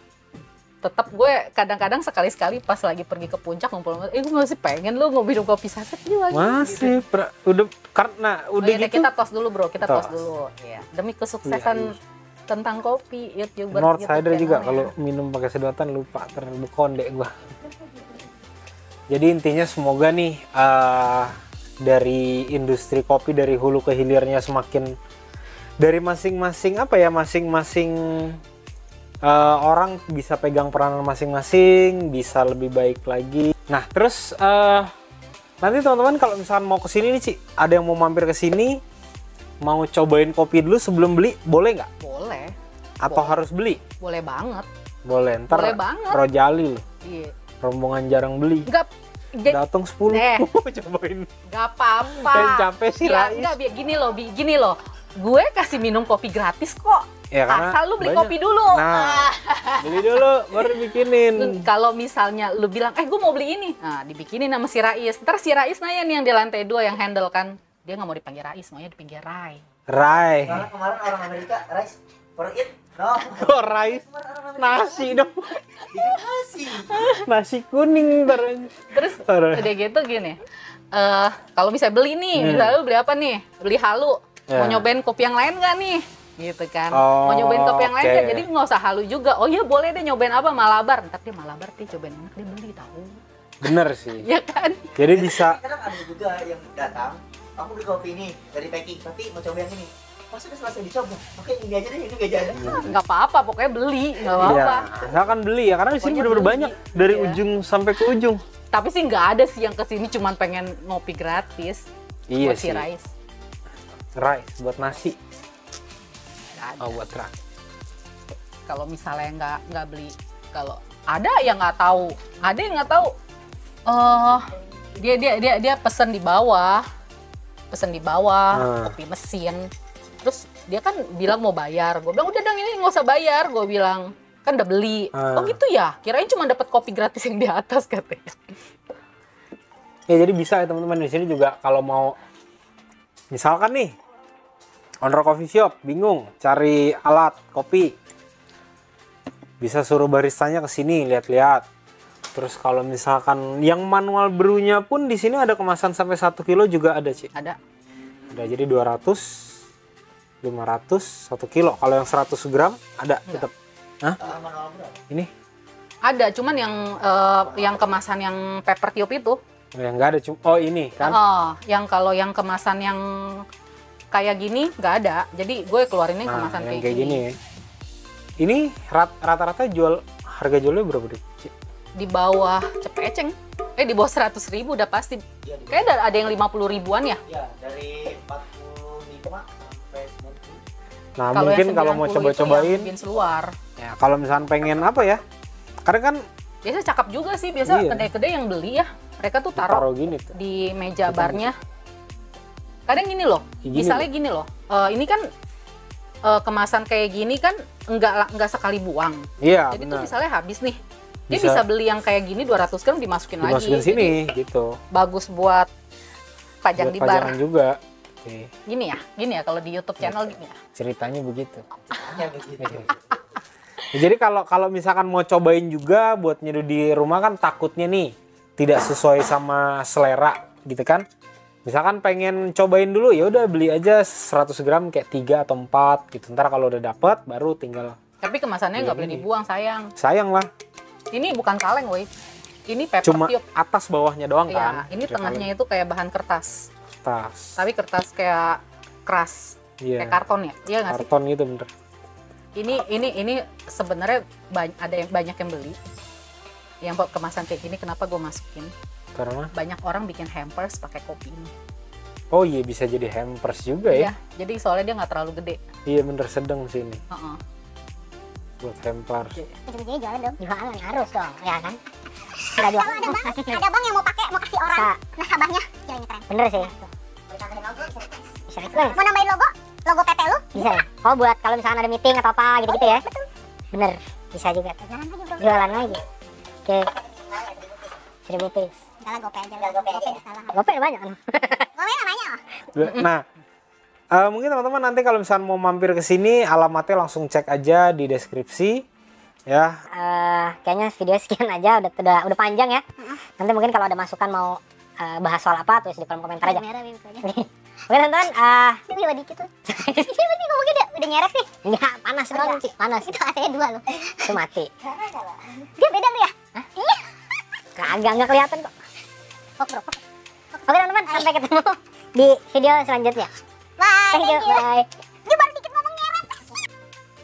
Speaker 2: tetap gue kadang-kadang sekali-sekali pas lagi pergi ke puncak ngumpul, gue masih pengen lu mau minum kopi saset juga
Speaker 1: Masih
Speaker 2: gitu.
Speaker 1: udah karena udah
Speaker 2: Yaudah,
Speaker 1: gitu
Speaker 2: kita tos dulu bro, kita tos
Speaker 1: Tos.
Speaker 2: dulu ya, demi kesuksesan tentang kopi YouTuber
Speaker 1: North Sider juga
Speaker 2: channel
Speaker 1: kalau
Speaker 2: ya.
Speaker 1: minum pakai sedotan lupa terkonde gua. Jadi intinya semoga nih dari industri kopi dari hulu ke hilirnya semakin dari masing-masing orang bisa pegang peranan masing-masing, bisa lebih baik lagi. Nah, terus nanti teman-teman kalau misalkan mau kesini nih Ci, ada yang mau mampir ke sini, mau cobain kopi dulu sebelum beli, boleh nggak?
Speaker 2: Boleh,
Speaker 1: Atau harus beli?
Speaker 2: boleh banget.
Speaker 1: Boleh, ntar
Speaker 2: Boleh banget.
Speaker 1: Rojali loh,
Speaker 2: Iya.
Speaker 1: rombongan jarang beli.
Speaker 2: Enggak,
Speaker 1: Datang 10, cobain.
Speaker 2: nggak apa-apa.
Speaker 1: Yang capek sih
Speaker 2: Ya,
Speaker 1: Rais.
Speaker 2: enggak, gini loh. Gue kasih minum kopi gratis kok.
Speaker 1: Ya, karena
Speaker 2: Asal lu beli
Speaker 1: banyak.
Speaker 2: kopi dulu.
Speaker 1: Nah, beli dulu baru bikinin.
Speaker 2: Kalau misalnya lu bilang, gue mau beli ini, nah dibikinin sama si Rais. Ntar si Rais nanya nih yang di lantai 2 yang handle kan, dia nggak mau dipanggil Rais, maunya dipanggil Rai.
Speaker 1: Rai.
Speaker 3: Karena kemarin orang Amerika, rice for it, no.
Speaker 1: Oh, Rai. Nasi dong.
Speaker 3: Bikin nasi.
Speaker 1: Nasi kuning ntar.
Speaker 2: Terus udah gitu gini, kalau misalnya beli nih, misalnya lu beli apa nih? Beli halu, mau
Speaker 1: Ya.
Speaker 2: nyobain kopi yang lain nggak nih? Gitu kan,
Speaker 1: Oh,
Speaker 2: mau nyobain kopi yang lain
Speaker 1: oke.
Speaker 2: nggak? Jadi nggak usah halu juga. Oh iya boleh deh nyobain apa, Malabar. Ntar dia Malabar dia cobain enak, dia beli tahu.
Speaker 1: Bener sih.
Speaker 2: Ya kan?
Speaker 1: Jadi bisa.
Speaker 3: Kadang ada juga yang datang, aku beli kopi ini dari packing, tapi mau coba yang ini. Pas udah selesai dicoba, oke ini aja deh, ini aja deh.
Speaker 2: Nggak apa-apa, pokoknya beli, nggak
Speaker 1: Iya,
Speaker 2: apa-apa.
Speaker 1: asalkan beli ya karena di sini
Speaker 2: Pokoknya
Speaker 1: bener-bener
Speaker 2: beli.
Speaker 1: banyak dari
Speaker 2: Iya.
Speaker 1: ujung sampai ke ujung.
Speaker 2: Tapi sih nggak ada sih yang kesini cuman pengen ngopi gratis.
Speaker 1: Iya
Speaker 2: Buat si
Speaker 1: sih.
Speaker 2: Rais.
Speaker 1: Rice buat nasi.
Speaker 2: Nggak ada.
Speaker 1: Oh, buat rak.
Speaker 2: Kalau misalnya nggak beli, kalau ada yang nggak tahu, ada yang nggak tahu. Dia pesen di bawah, kopi mesin. Terus dia kan bilang mau bayar, gue bilang udah dong ini nggak usah bayar, gue bilang kan udah beli. Oh gitu ya, kirain cuma dapat kopi gratis yang di atas katanya.
Speaker 1: Ya jadi bisa ya teman-teman, di sini juga kalau mau misalkan nih owner coffee shop bingung cari alat kopi, bisa suruh baristanya ke sini lihat-lihat. Terus kalau misalkan yang manual brewnya pun di sini ada kemasan sampai 1 kilo juga ada, Ci.
Speaker 2: Ada.
Speaker 1: Ada, jadi 200, 500, 1 kilo. Kalau yang 100 gram ada tetap. Hah?
Speaker 3: Manual berapa?
Speaker 1: Ini?
Speaker 2: Ada, cuman yang kemasan yang paper tube itu.
Speaker 1: Yang nggak ada cuma. Oh ini kan?
Speaker 2: Yang kalau yang kemasan yang kayak gini nggak ada. Jadi gue keluarinnya
Speaker 1: Nah,
Speaker 2: kemasan
Speaker 1: yang
Speaker 2: kayak gini.
Speaker 1: ya. Ini rata-rata harga jualnya berapa deh, Ci?
Speaker 2: Di bawah cepeceng. Di bawah 100.000 udah pasti.
Speaker 3: Iya,
Speaker 2: Kayaknya ada yang 50 ribuan ya.
Speaker 3: ya dari 45 sampai 90.
Speaker 1: Nah,
Speaker 2: Kalau
Speaker 1: mungkin
Speaker 2: yang
Speaker 1: kalau mau
Speaker 2: 90 itu
Speaker 1: coba-cobain,
Speaker 2: yang bikin luar.
Speaker 1: ya kalau misalkan pengen apa ya? Karena kan
Speaker 2: Biasa cakep juga sih, biasa
Speaker 1: Iya.
Speaker 2: kedai-kedai yang beli ya. Mereka tuh
Speaker 1: taruh
Speaker 2: taruh
Speaker 1: gini tuh.
Speaker 2: di meja barnya. Kadang gini loh,
Speaker 1: Gini
Speaker 2: misalnya gini loh. Ini kan kemasan kayak gini kan enggak sekali buang.
Speaker 1: Iya,
Speaker 2: Jadi tuh
Speaker 1: benar.
Speaker 2: misalnya habis nih. Dia
Speaker 1: Bisa-
Speaker 2: bisa beli yang kayak gini 200 gram dimasukin lagi.
Speaker 1: Dimasukin sini
Speaker 2: Jadi
Speaker 1: gitu.
Speaker 2: bagus buat pajang
Speaker 1: Buat
Speaker 2: di bar.
Speaker 1: pajangan juga. Oke.
Speaker 2: Gini ya kalau di YouTube channel gini ya.
Speaker 1: Ceritanya begitu.
Speaker 3: Ya begitu.
Speaker 1: Ya, jadi kalau misalkan mau cobain juga buat nyeduh di rumah kan takutnya nih tidak sesuai sama selera gitu kan. Misalkan pengen cobain dulu ya udah beli aja 100 gram kayak 3 atau 4 gitu. Ntar kalau udah dapet baru tinggal
Speaker 2: Tapi kemasannya nggak boleh dibuang, sayang.
Speaker 1: sayang lah.
Speaker 2: Ini bukan kaleng, woi. Ini paper
Speaker 1: Cuma
Speaker 2: tube.
Speaker 1: atas bawahnya doang
Speaker 2: Ya,
Speaker 1: kan.
Speaker 2: ini tengahnya itu kayak bahan kertas.
Speaker 1: Kertas.
Speaker 2: Tapi kertas kayak keras,
Speaker 1: Iya.
Speaker 2: kayak karton ya. Iya nggak sih?
Speaker 1: Karton gitu bener.
Speaker 2: Ini sebenarnya ada yang banyak yang beli. Yang kemasan kayak gini kenapa gue masukin?
Speaker 1: Karena
Speaker 2: Banyak orang bikin hampers pakai kopi ini.
Speaker 1: oh iya bisa jadi hampers juga ya.
Speaker 2: Iya, jadi soalnya dia nggak terlalu gede.
Speaker 1: Iya bener sedang sini
Speaker 2: Heeh.
Speaker 1: buat hampers.
Speaker 4: Ujung-ujungnya jualan dong. Jualan harus dong, ya kan? Udah jual. Kalau ada bang yang mau pakai, mau kasih orang nasabahnya, ya ini keren. Bener sih. Bisa nih. Mau nambahin logo PT lu? Bisa ya? Oh buat kalau misalkan ada meeting atau apa gitu-gitu ya? Betul. Bener, bisa juga. Jualan lagi. Oke. 1.000 piece. Salah GoPay aja. GoPay salah. GoPay banyak. GoPay banyak.
Speaker 1: Nah, mungkin teman-teman nanti kalau misalnya mau mampir ke sini, alamatnya langsung cek aja di deskripsi, ya. Kayaknya video sekian aja, udah panjang ya. Nanti mungkin kalau ada masukan mau bahas soal apa, tulis di kolom komentar aja. Oke teman-teman, coba dikit tuh. Siapa sih ngomongnya udah nyeret nih? Enggak, panas banget sih, panas. Itu AC-nya 2 loh. Itu mati. Dia beda tuh ya? Iya. Kagak, nggak kelihatan kok. Oke teman-teman, sampai ketemu di video selanjutnya. Bye. Thank you. Bye.